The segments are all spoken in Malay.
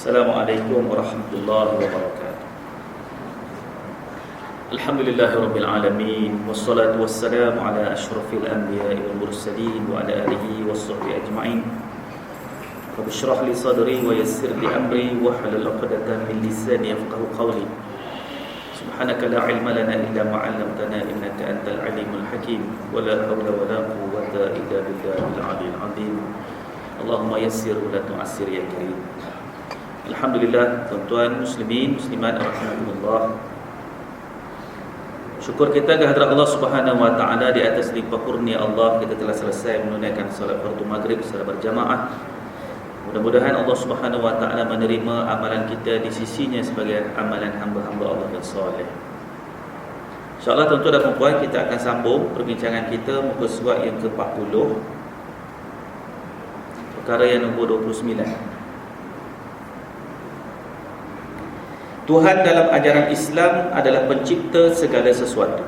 Assalamualaikum warahmatullahi wabarakatuh. Alhamdulillahirabbil alamin wassalatu wassalamu ala asyrafil anbiya'i wal mursalin wa ala alihi washabbihi ajma'in. Rabbi shrah li sadri wa yassir li amri wa hlul 'uqdatam min lisani yafqahu qawli. Subhanaka la ilma lana illa ma 'allamtana innaka antal alimul hakim wa la hawla wa la quwwata illa billahil 'aliyyil 'azim. Allahumma yassir wa la tu'assir ya karim. Alhamdulillah, tuan-tuan muslimin muslimat rahimakumullah. Syukur kita kehadrat Allah Subhanahu wa taala di atas limpah kurnia Allah, kita telah selesai menunaikan salat fardu maghrib secara berjamaah. Mudah-mudahan Allah Subhanahu wa taala menerima amalan kita di sisinya sebagai amalan hamba-hamba Allah yang soleh. InsyaAllah tuan-tuan dan puan-puan, kita akan sambung perbincangan kita muka surat yang ke-40, perkara yang nombor 29. Tuhan dalam ajaran Islam adalah pencipta segala sesuatu,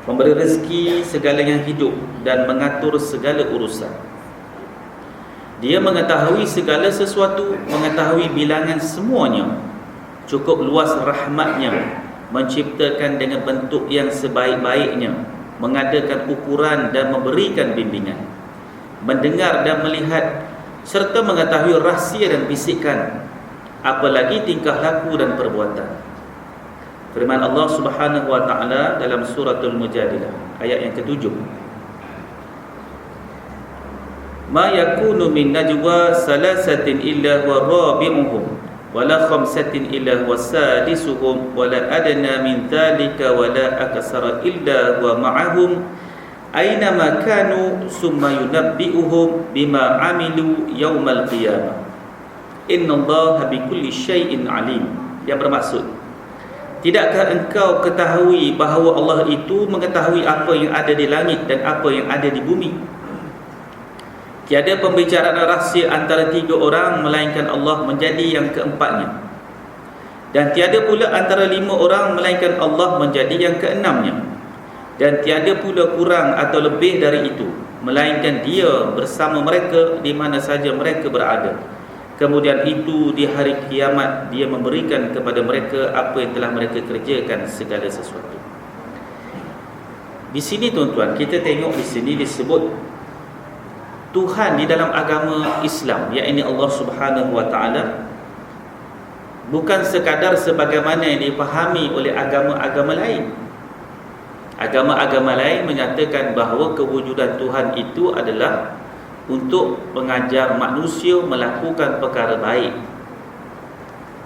memberi rezeki segala yang hidup dan mengatur segala urusan. Dia mengetahui segala sesuatu, mengetahui bilangan semuanya. Cukup luas rahmatnya, menciptakan dengan bentuk yang sebaik-baiknya, mengadakan ukuran dan memberikan bimbingan, mendengar dan melihat, serta mengetahui rahsia dan bisikan, apalagi tingkah laku dan perbuatan. Firman Allah Subhanahu wa taala dalam suratul Mujadilah ayat yang ke-7. Ma yakunu min najwa salasatin illa huwa rabi'uhum wala khamsatin illa huwa sadisuhum wala adna min dhalika wala aktsara illa huwa ma'ahum aina ma kanu summa yunabbi'uhum bima 'amilu yaumal qiyamah. Innallaha bikulli syai'in alim. Yang bermaksud, tidakkah engkau ketahui bahawa Allah itu mengetahui apa yang ada di langit dan apa yang ada di bumi? Tiada pembicaraan rahsia antara tiga orang melainkan Allah menjadi yang keempatnya, dan tiada pula antara 5 orang melainkan Allah menjadi yang keenamnya, dan tiada pula kurang atau lebih dari itu melainkan Dia bersama mereka di mana saja mereka berada. Kemudian itu di hari kiamat Dia memberikan kepada mereka apa yang telah mereka kerjakan segala sesuatu. Di sini tuan-tuan, kita tengok di sini disebut Tuhan di dalam agama Islam, iaitu Allah Subhanahu wa taala, bukan sekadar sebagaimana yang dipahami oleh agama-agama lain. Agama-agama lain menyatakan bahawa kewujudan Tuhan itu adalah untuk mengajar manusia melakukan perkara baik.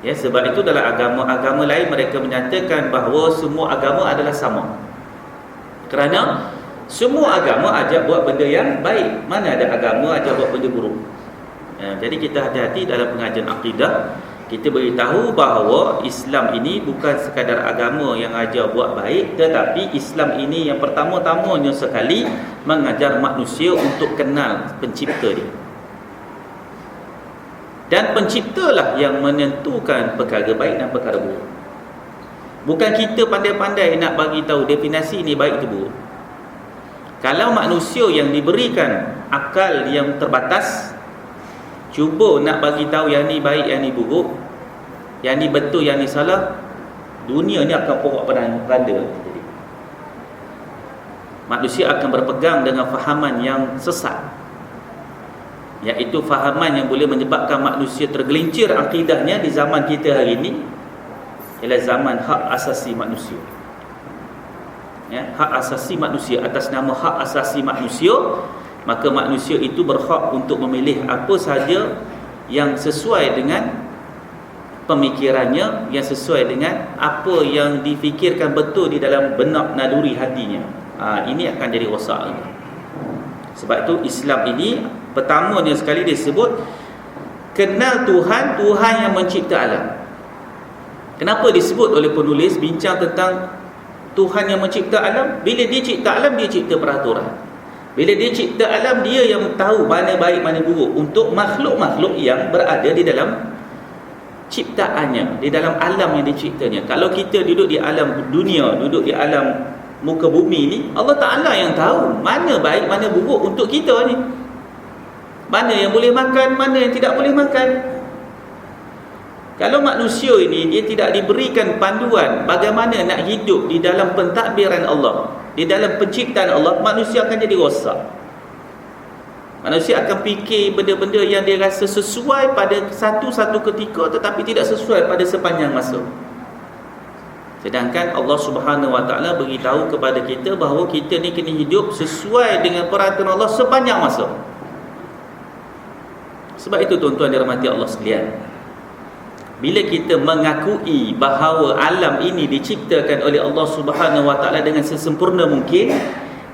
Ya, sebab itu dalam agama-agama lain mereka menyatakan bahawa semua agama adalah sama. Kerana semua agama ajak buat benda yang baik. Mana ada agama ajak buat benda buruk. Ya, jadi kita hati-hati dalam pengajian akidah. Kita beritahu bahawa Islam ini bukan sekadar agama yang ajar buat baik, tetapi Islam ini yang pertama-tamanya sekali mengajar manusia untuk kenal pencipta dia. Dan penciptalah yang menentukan perkara baik dan perkara buruk. Bukan kita pandai-pandai nak bagi tahu definisi ini baik itu buruk. Kalau manusia yang diberikan akal yang terbatas cuba nak bagi tahu yang ni baik, yang ni buruk, yang ni betul, yang ni salah, dunia ni akan porak-poranda. Manusia akan berpegang dengan fahaman yang sesat, iaitu fahaman yang boleh menyebabkan manusia tergelincir akidahnya di zaman kita hari ini, ialah zaman hak asasi manusia. Ya, hak asasi manusia. Atas nama hak asasi manusia, maka manusia itu berhak untuk memilih apa sahaja yang sesuai dengan pemikirannya, yang sesuai dengan apa yang difikirkan betul di dalam benak naluri hatinya. Ini akan jadi rosak. Sebab itu Islam ini pertamanya sekali disebut kenal Tuhan, Tuhan yang mencipta alam. Kenapa disebut oleh penulis bincang tentang Tuhan yang mencipta alam? Bila dia cipta alam, dia cipta peraturan. Bila dia cipta alam, dia yang tahu mana baik mana buruk untuk makhluk-makhluk yang berada di dalam ciptaannya, di dalam alam yang diciptanya. Kalau kita duduk di alam dunia, duduk di alam muka bumi ni, Allah Ta'ala yang tahu mana baik mana buruk untuk kita ni. Mana yang boleh makan, mana yang tidak boleh makan. Kalau manusia ini dia tidak diberikan panduan bagaimana nak hidup di dalam pentadbiran Allah, di dalam penciptaan Allah, manusia akan jadi rosak. Manusia akan fikir benda-benda yang dia rasa sesuai pada satu-satu ketika tetapi tidak sesuai pada sepanjang masa. Sedangkan Allah Subhanahu Wa Taala beritahu kepada kita bahawa kita ni kena hidup sesuai dengan peraturan Allah sepanjang masa. Sebab itu tuan-tuan dirahmati Allah sekalian, bila kita mengakui bahawa alam ini diciptakan oleh Allah Subhanahu Wa Taala dengan sesempurna mungkin,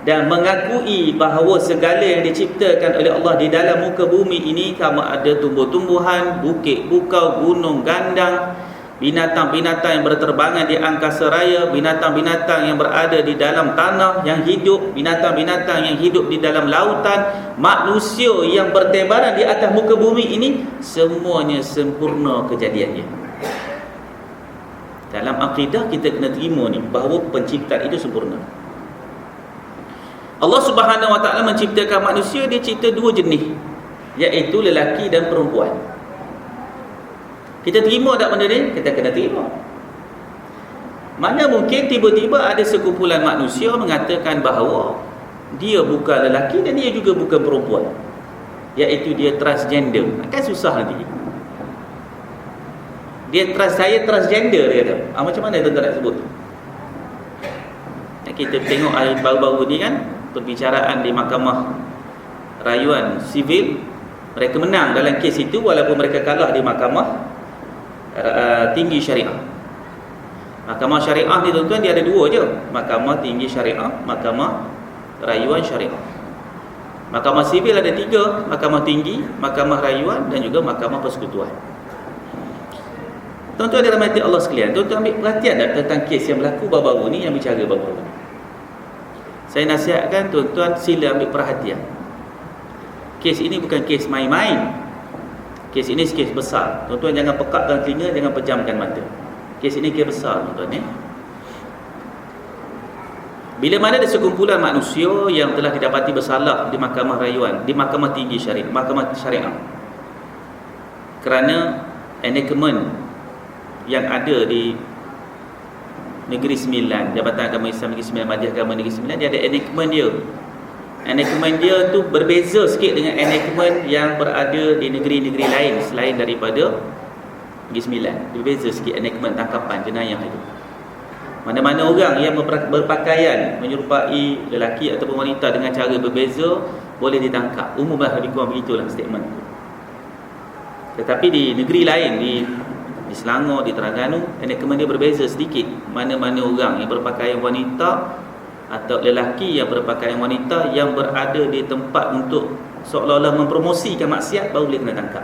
dan mengakui bahawa segala yang diciptakan oleh Allah di dalam muka bumi ini, sama ada tumbuh-tumbuhan, bukit, bukau, gunung, gandang, binatang-binatang yang berterbangan di angkasa raya, binatang-binatang yang berada di dalam tanah yang hidup, binatang-binatang yang hidup di dalam lautan, manusia yang bertebaran di atas muka bumi ini, semuanya sempurna kejadiannya. Dalam akidah kita kena terima ni bahawa penciptaan itu sempurna. Allah Subhanahu Wa Taala menciptakan manusia, dia cipta dua jenis, iaitu lelaki dan perempuan. Kita terima tak benda ni? Kita kena terima. Mana mungkin tiba-tiba ada sekumpulan manusia mengatakan bahawa dia bukan lelaki dan dia juga bukan perempuan, iaitu dia transgender. Kan susah nanti. Saya transgender, dia kata. Macam mana tuan-tuan nak sebut? Kita tengok hari baru-baru ni kan, perbicaraan di Mahkamah Rayuan Sivil, mereka menang dalam kes itu walaupun mereka kalah di Mahkamah Tinggi Syariah. Mahkamah Syariah ni tuan-tuan dia ada dua je, Mahkamah Tinggi Syariah, Mahkamah Rayuan Syariah. Mahkamah Sivil ada tiga, Mahkamah Tinggi, Mahkamah Rayuan dan juga Mahkamah Persekutuan. Tuan-tuan dirahmati Allah sekalian, tuan-tuan ambil perhatian tak tentang kes yang berlaku baru-baru ni, yang bicara baru-baru ni. Saya nasihatkan tuan-tuan sila ambil perhatian. Kes ini bukan kes main-main. Kes ini kes besar. Tuan-tuan jangan pekakkan telinga, jangan pejamkan mata. Kes ini kes besar tuan-tuan. Bila mana ada sekumpulan manusia yang telah didapati bersalah di Mahkamah Rayuan, di Mahkamah Tinggi Syariah, Mahkamah Syariah, kerana enactment yang ada di Negeri Sembilan, Jabatan Agama Islam Negeri Sembilan, Majlis Agama Negeri Sembilan, dia ada enactment dia. Enactment dia tu berbeza sikit dengan enactment yang berada di negeri-negeri lain selain daripada Negeri Sembilan. Dia berbeza sikit enactment tangkapan jenayah itu. Mana-mana orang yang berpakaian menyerupai lelaki ataupun wanita dengan cara berbeza boleh ditangkap. Umumlah lebih kurang begitulah statement itu. Tetapi di negeri lain, di Selangor, di Terengganu, enactment dia berbeza sedikit. Mana-mana orang yang berpakaian wanita atau lelaki yang berpakaian wanita yang berada di tempat untuk seolah-olah mempromosikan maksiat baru boleh kena tangkap.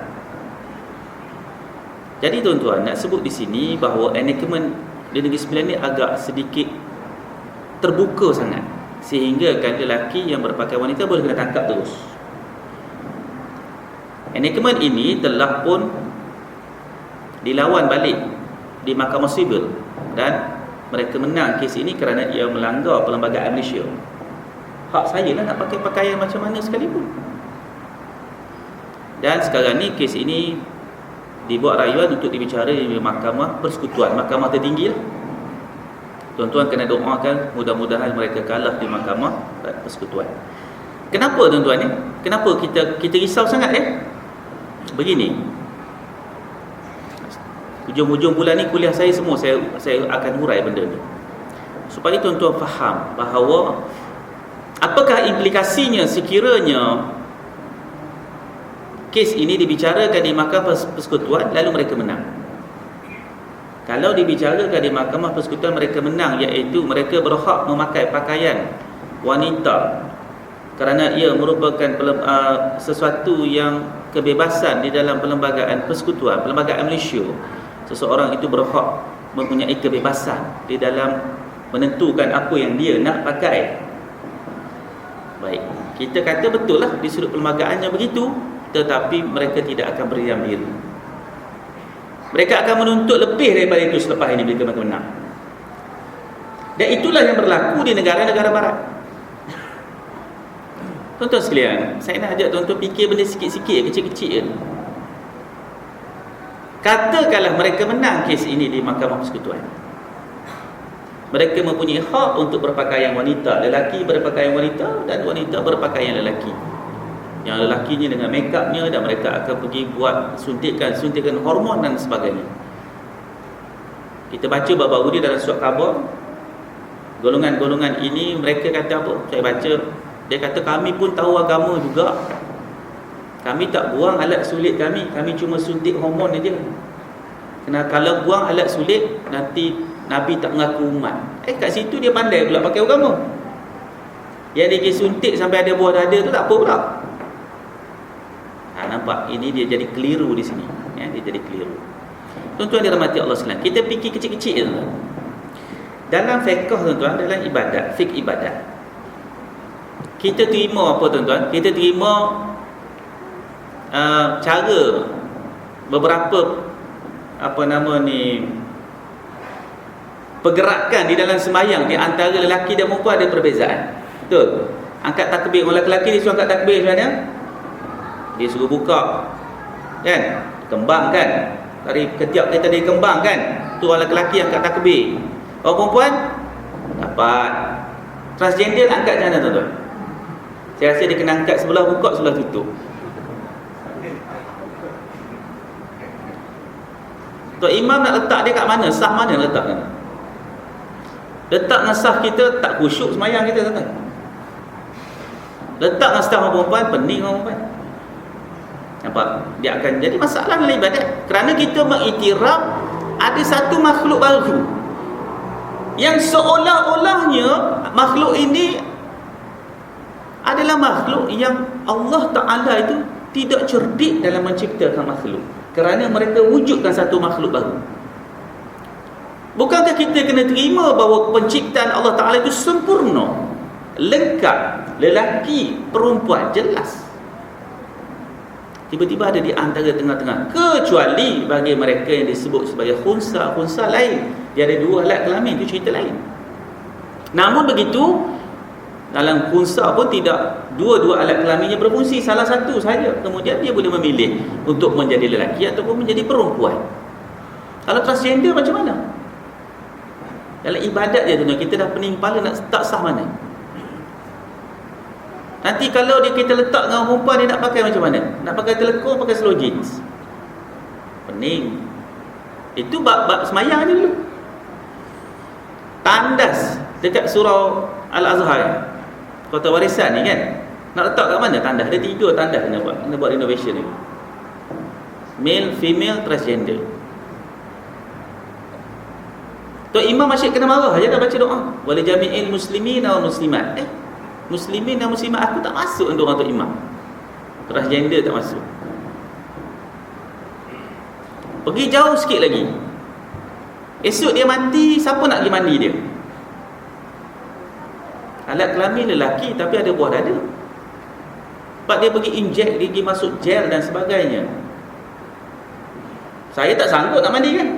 Jadi tuan-tuan, nak sebut di sini bahawa enactment di Negeri Sembilan ni agak sedikit terbuka sangat, sehingga kan lelaki yang berpakaian wanita boleh kena tangkap terus. Enactment ini telah pun dilawan balik di Mahkamah Sivil dan mereka menang kes ini kerana ia melanggar Perlembagaan Malaysia. Hak saya lah nak pakai pakaian macam mana sekalipun. Dan sekarang ni kes ini dibuat rayuan untuk dibicara di Mahkamah Persekutuan, mahkamah tertinggi lah. Tuan-tuan kena doakan mudah-mudahan mereka kalah di Mahkamah Persekutuan. Kenapa tuan-tuan ni? Kenapa kita risau sangat Begini, hujung-hujung bulan ni kuliah saya semua saya akan hurai benda ni supaya tuan-tuan faham bahawa apakah implikasinya sekiranya kes ini dibicarakan di Mahkamah Persekutuan lalu mereka menang. Kalau dibicarakan di Mahkamah Persekutuan mereka menang, iaitu mereka berhak memakai pakaian wanita kerana ia merupakan sesuatu yang kebebasan di dalam Perlembagaan Persekutuan, Perlembagaan Malaysia. Seseorang itu berhak mempunyai kebebasan di dalam menentukan apa yang dia nak pakai. Baik, kita kata betul lah di sudut perlembagaannya begitu, tetapi mereka tidak akan berdiam diri. Mereka akan menuntut lebih daripada itu selepas ini bila mereka menang. Dan itulah yang berlaku di negara-negara barat. Tuan-tuan sekalian, saya nak ajak tuan-tuan fikir benda sikit-sikit, kecil-kecil. Katakanlah mereka menang kes ini di Mahkamah Persekutuan, mereka mempunyai hak untuk berpakaian wanita, lelaki berpakaian wanita dan wanita berpakaian lelaki. Yang lelakinya dengan make upnya, dan mereka akan pergi buat suntikan hormon dan sebagainya. Kita baca baru-baru ni dalam surat khabar, golongan-golongan ini mereka kata apa? Saya baca, dia kata kami pun tahu agama juga. Kami tak buang alat sulit kami cuma suntik hormon aja. Kerana kalau buang alat sulit, nanti Nabi tak mengaku umat. Kat situ dia pandai pula pakai agama. Yang dia pergi suntik sampai ada buah dada tu tak apa pula. Nampak? Ini dia jadi keliru di sini. Dia jadi keliru. Tuan-tuan dirahmati Allah sekalian, kita fikir kecil-kecil je. Dalam fiqh tuan-tuan, dalam ibadat, fiqh ibadat, kita terima apa tuan-tuan? Kita terima cara beberapa pergerakan di dalam sembahyang di antara lelaki dan perempuan ada perbezaan. Betul? Angkat takbir, orang lelaki dia suruh angkat takbir sebenarnya, dia suruh buka kan, kembang kan, dari ketiak kita dia kembang kan, tu orang lelaki angkat takbir. Orang perempuan dapat. Transgender angkat macam mana tuan-tuan? Saya rasa dia kena angkat sebelah buka, sebelah tutup. Tok imam nak letak dia kat mana? Sah mana letak kan? Letak dengan sah kita tak khusyuk semayang kita tuan-tuan. Letak dengan sah orang perempuan, pening orang perempuan. Nampak? Dia akan jadi masalah dalam ibadat. Kerana kita mengiktiraf ada satu makhluk baru yang seolah-olahnya makhluk ini adalah makhluk yang Allah Ta'ala itu tidak cerdik dalam menciptakan makhluk, kerana mereka wujudkan satu makhluk baru. Bukankah kita kena terima bahawa penciptaan Allah Ta'ala itu sempurna, lengkap, lelaki, perempuan, jelas. Tiba-tiba ada di antara tengah-tengah, kecuali bagi mereka yang disebut sebagai khunsa. Khunsa lain, dia ada dua alat kelamin, itu cerita lain. Namun begitu, dalam khunsa pun tidak dua-dua alat kelaminnya berfungsi, salah satu saja. Kemudian dia boleh memilih untuk menjadi lelaki ataupun menjadi perempuan. Kalau transgender macam mana? Dalam ibadat je tuan-tuan, kita dah pening kepala nak tak sah mana. Nanti kalau kita letak dengan perempuan, dia nak pakai macam mana? Nak pakai telekong, pakai slow jeans, pening. Itu bab semayang je dulu. Tandas dekat surau Al-Azhar, Kota Warisan ni kan, nak letak kat mana tandas? Ada 3 tandas kena buat renovation ni. Male, female, transgender. Tok Imam Masjid kena marah je dah baca doa. Wal jami'il muslimin wal muslimat. Muslimin dan muslimat aku tak masuk untuk orang Tok Imam. Transgender tak masuk. Pergi jauh sikit lagi, esok dia mati, siapa nak pergi mandi dia? Alat kelamin lelaki tapi ada buah dada. Sebab dia pergi injek, dia pergi masuk gel dan sebagainya. Saya tak sanggup nak mandi kan.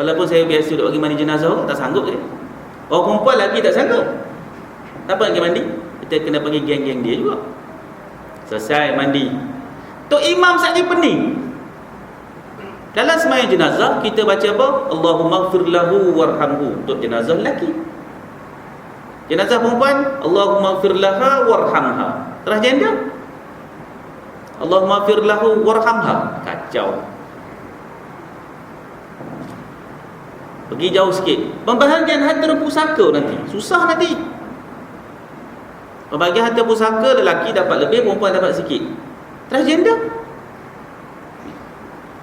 Walaupun saya biasa duduk pergi mandi jenazah, tak sanggup dia. Orang perempuan lagi tak sanggup. Siapa nak pergi mandi? Kita kena pergi geng-geng dia juga. Selesai mandi, Tok Imam sakit pening. Dalam sembahyang jenazah kita baca apa? Allahumma ighfir lahu warhamhu. Untuk jenazah lelaki. Jenazah perempuan, Allahumma ighfir laha warhamha. Transgender, Allahumma ighfir lahu warhamha. Kacau. Pergi jauh sikit, pembahagian harta pusaka nanti susah nanti. Pembahagian harta pusaka, lelaki dapat lebih, perempuan dapat sikit. Transgender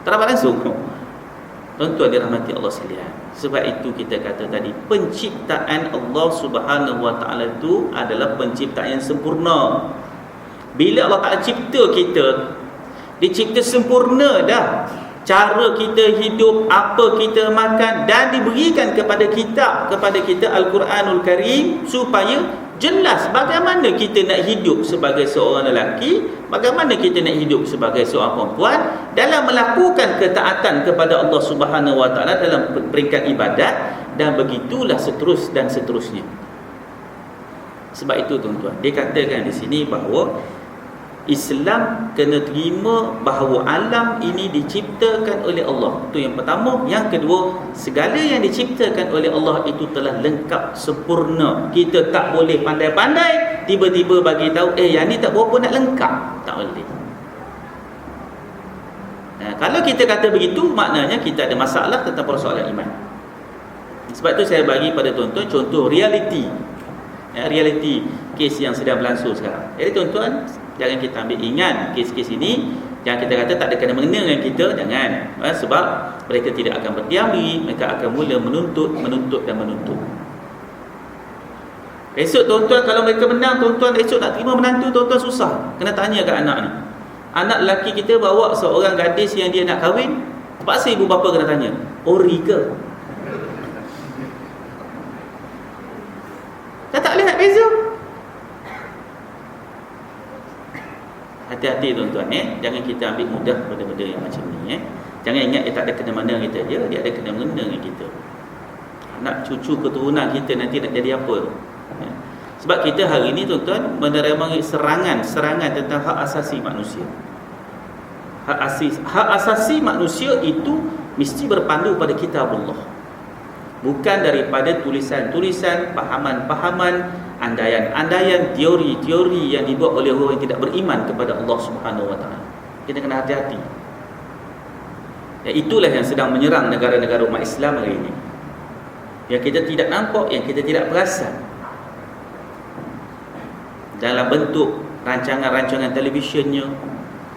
tak dapat langsung. Tuan-tuan dirahmati Allah sekalian, sebab itu kita kata tadi, penciptaan Allah Subhanahu Wa Taala itu adalah penciptaan yang sempurna. Bila Allah Taala cipta kita, dicipta sempurna dah. Cara kita hidup, apa kita makan, dan diberikan kepada kita Al-Quranul Karim supaya jelas bagaimana kita nak hidup sebagai seorang lelaki, bagaimana kita nak hidup sebagai seorang perempuan dalam melakukan ketaatan kepada Allah Subhanahu Wa Taala dalam peringkat ibadat, dan begitulah seterusnya. Sebab itu tuan-tuan, dia katakan di sini bahawa Islam kena terima bahawa alam ini diciptakan oleh Allah. Itu yang pertama. Yang kedua, segala yang diciptakan oleh Allah itu telah lengkap, sempurna. Kita tak boleh pandai-pandai tiba-tiba bagi tahu yang ni tak berapa nak lengkap. Tak boleh. Kalau kita kata begitu, maknanya kita ada masalah tentang persoalan iman. Sebab tu saya bagi pada tuan-tuan contoh realiti. Realiti kes yang sedang berlangsung sekarang. Jadi tuan-tuan, jangan kita ambil ingat kes-kes ini. Jangan kita kata tak ada kena-mengena dengan kita. Jangan. Sebab mereka tidak akan berdiam diri. Mereka akan mula menuntut dan menuntut. Esok tuan-tuan kalau mereka menang, tuan-tuan esok nak terima menantu, tuan-tuan susah. Kena tanya kat anak ni. Anak lelaki kita bawa seorang gadis yang dia nak kahwin, terpaksa ibu bapa kena tanya, ori ke? Dah tak boleh nak beza. Hati-hati tuan-tuan, jangan kita ambil mudah benda-benda yang macam ni. Jangan ingat dia tak ada kena-mengena kita je, dia ada kena-mengena dengan kita. Anak cucu keturunan kita nanti nak jadi apa? Sebab kita hari ini tuan-tuan menerima serangan tentang hak asasi manusia. Hak asasi manusia itu mesti berpandu pada kitab Allah, bukan daripada tulisan-tulisan, pahaman-pahaman, andaian-andaian, teori-teori yang dibuat oleh orang yang tidak beriman kepada Allah Subhanahu Wa Taala. Kita kena hati-hati. Dan itulah yang sedang menyerang negara-negara umat Islam hari ini, yang kita tidak nampak, yang kita tidak perasan, dalam bentuk rancangan-rancangan televisyennya,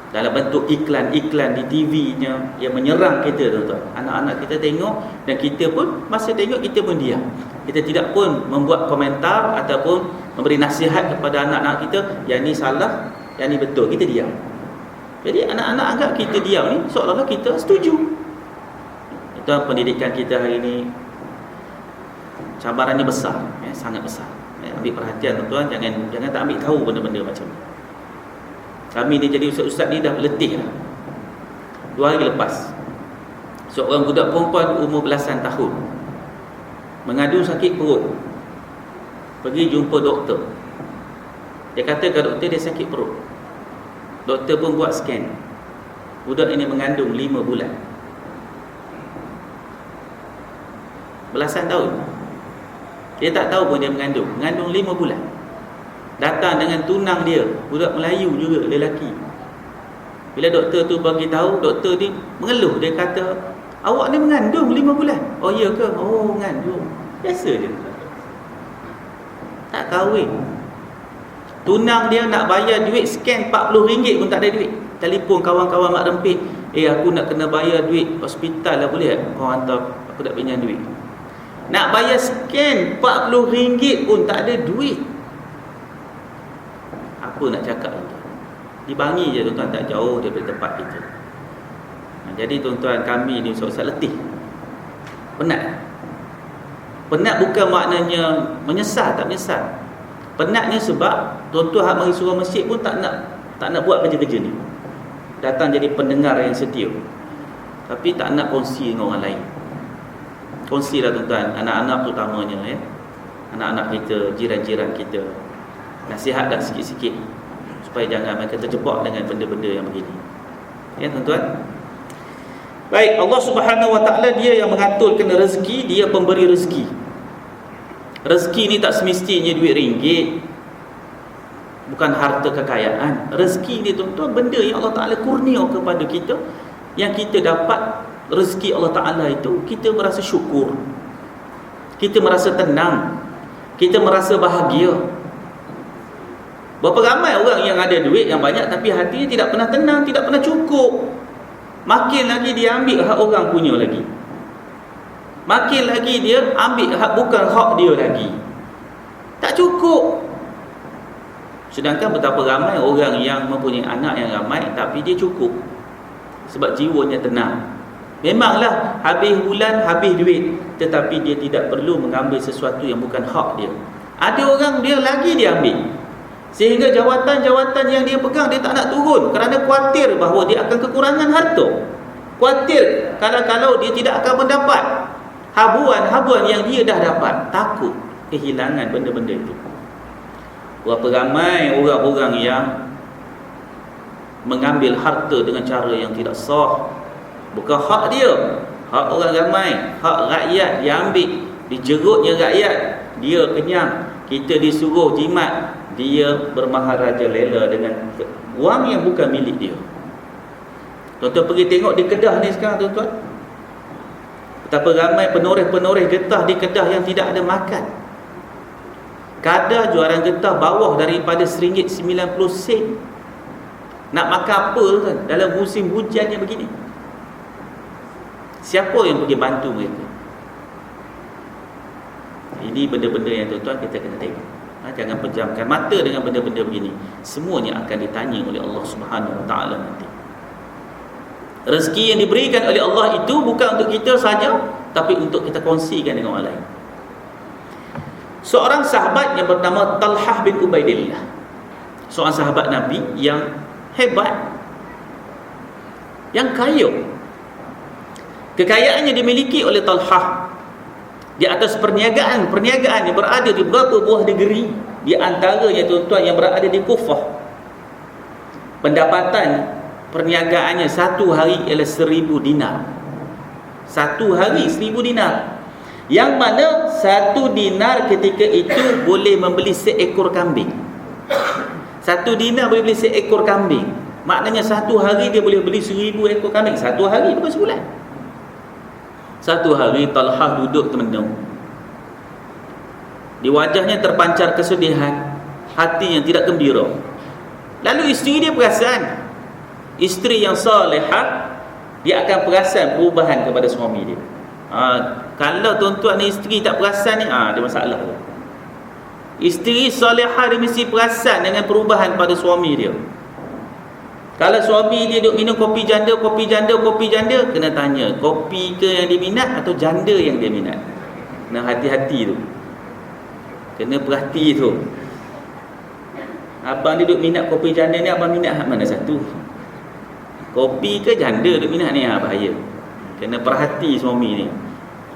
dalam bentuk iklan-iklan di TV-nya yang menyerang kita tuan-tuan. Anak-anak kita tengok dan kita pun masa tengok kita pun diam. Kita tidak pun membuat komentar ataupun memberi nasihat kepada anak-anak kita, yang ni salah, yang ni betul. Kita diam. Jadi anak-anak anggap kita diam ni seolah-olah kita setuju. Itu pendidikan kita hari ini cabarannya besar, sangat besar. Ambil perhatian tuan-tuan, jangan tak ambil tahu benda-benda macam ni. Kami ni jadi ustaz-ustaz ni dah letih lah. 2 hari lepas, seorang budak perempuan umur belasan tahun mengadu sakit perut, pergi jumpa doktor. Dia kata ke doktor dia sakit perut. Doktor pun buat scan. Budak ini mengandung 5 bulan. Belasan tahun. Dia tak tahu pun dia mengandung 5 bulan. Datang dengan tunang dia, budak Melayu juga, lelaki. Bila doktor tu bagi tahu, doktor ni mengeluh. Dia kata, awak ni mengandung 5 bulan. Oh ya ke? Oh mengandung. Biasa je. Tak kahwin. Tunang dia nak bayar duit scan RM40 pun tak ada duit. Telefon kawan-kawan mak rempit, aku nak kena bayar duit hospital lah, boleh tak? Kau hantar, aku nak pinjam duit. Nak bayar scan RM40 pun tak ada duit. Apa nak cakap tuan-tuan? Di Bangi je tuan-tuan, tak jauh daripada tempat kita. Jadi tuan-tuan, kami ni ustaz letih. Penat. Penat bukan maknanya menyesal, tak menyesal. Penatnya sebab tuan-tuan hak mari surau masjid pun tak nak buat kerja-kerja ni. Datang jadi pendengar yang setia, tapi tak nak kongsi dengan orang lain. Kongsilah tuan-tuan, anak-anak terutamanya, anak-anak kita, jiran-jiran kita. Nasihatlah sikit-sikit supaya jangan mereka terjebak dengan benda-benda yang begini. Ya tuan-tuan. Baik, Allah Subhanahu Wa Taala dia yang mengaturkan rezeki, dia pemberi rezeki. Rezeki ni tak semestinya duit ringgit, bukan harta kekayaan. Rezeki ni tuan-tuan benda yang Allah Taala kurnia kepada kita, yang kita dapat rezeki Allah Ta'ala itu, kita merasa syukur, kita merasa tenang, kita merasa bahagia. Berapa ramai orang yang ada duit yang banyak tapi hatinya tidak pernah tenang, tidak pernah cukup. Makin lagi dia ambil hak orang punya lagi, makin lagi dia ambil hak bukan hak dia lagi. Tak cukup. Sedangkan betapa ramai orang yang mempunyai anak yang ramai tapi dia cukup, sebab jiwanya tenang. Memanglah habis bulan, habis duit, tetapi dia tidak perlu mengambil sesuatu yang bukan hak dia. Ada orang dia lagi dia ambil, sehingga jawatan-jawatan yang dia pegang dia tak nak turun, kerana khawatir bahawa dia akan kekurangan harta. Khawatir kalau dia tidak akan mendapat habuan-habuan yang dia dah dapat. Takut kehilangan benda-benda itu. Berapa ramai orang-orang yang mengambil harta dengan cara yang tidak sah. Bukan hak dia, hak orang ramai, hak rakyat dia ambil, dijerutnya rakyat, dia kenyang, kita disuruh jimat, dia bermaharaja lela dengan wang yang bukan milik dia. Tuan-tuan pergi tengok di Kedah ni sekarang tuan-tuan, betapa ramai penoreh-penoreh getah di Kedah yang tidak ada makan. Kadar jualan getah bawah daripada RM1.90. Nak makan apa tuan dalam musim hujan yang begini? Siapa yang pergi bantu mereka? Ini benda-benda yang tuan-tuan kita kena tengok. Jangan pejamkan mata dengan benda-benda begini. Semuanya akan ditanya oleh Allah Subhanahu Wa Taala nanti. Rezeki yang diberikan oleh Allah itu bukan untuk kita saja, tapi untuk kita kongsikan dengan orang lain. Seorang sahabat yang bernama Talhah bin Ubaidillah, seorang sahabat Nabi yang hebat, yang kaya. Kekayaannya dimiliki oleh Talhah di atas perniagaan yang berada di beberapa buah negeri, di antaranya tuan-tuan yang berada di Kufah. Pendapatan perniagaannya satu hari ialah 1,000 dinar. Satu hari 1,000 dinar. Yang mana 1 dinar ketika itu boleh membeli seekor kambing. 1 dinar boleh beli seekor kambing. Maknanya satu hari dia boleh beli 1,000 ekor kambing. Satu hari bukan sebulan. Satu hari Talhah duduk termenung. Di wajahnya terpancar kesedihan, hati yang tidak gembira. Lalu isteri dia perasan. Isteri yang salihah, dia akan perasan perubahan kepada suami dia. Kalau tuan-tuan ni isteri tak perasan ni, dia masalah. Isteri salihah dia mesti perasan dengan perubahan pada suami dia. Kalau suami dia duk minum kopi janda, kena tanya, kopi ke yang dia minat atau janda yang dia minat. Kena hati-hati tu. Kena perhati tu. Abang dia duk minat kopi janda ni, abang minat mana satu? Kopi ke janda duk minat ni, bahaya. Kena perhati suami ni.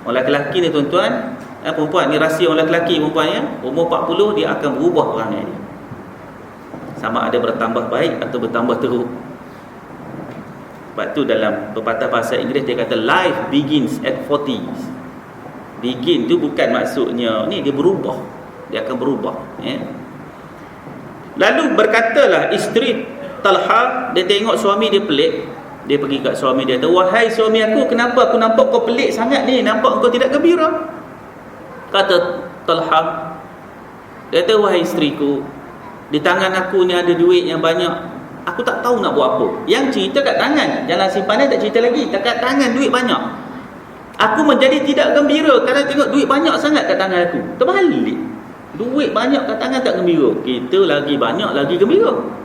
Orang lelaki ni tuan-tuan, perempuan ni rahsia orang lelaki perempuan ya, umur 40 dia akan berubah perangai dia. Sama ada bertambah baik atau bertambah teruk. Sebab tu dalam pepatah bahasa Inggeris dia kata life begins at 40s. Begin tu bukan maksudnya ni dia berubah. Dia akan berubah ya. Lalu berkatalah isteri Talhah, dia tengok suami dia pelik. Dia pergi kat suami dia, wahai suami aku, kenapa aku nampak kau pelik sangat ni? Nampak kau tidak gembira? Kata Talhah, dia kata, wahai isteriku, di tangan aku ni ada duit yang banyak. Aku tak tahu nak buat apa. Yang cerita kat tangan, jalan simpanan tak cerita lagi. Kat tangan duit banyak. Aku menjadi tidak gembira kerana tengok duit banyak sangat kat tangan aku. Terbalik. Duit banyak kat tangan tak gembira. Kita lagi banyak lagi gembira.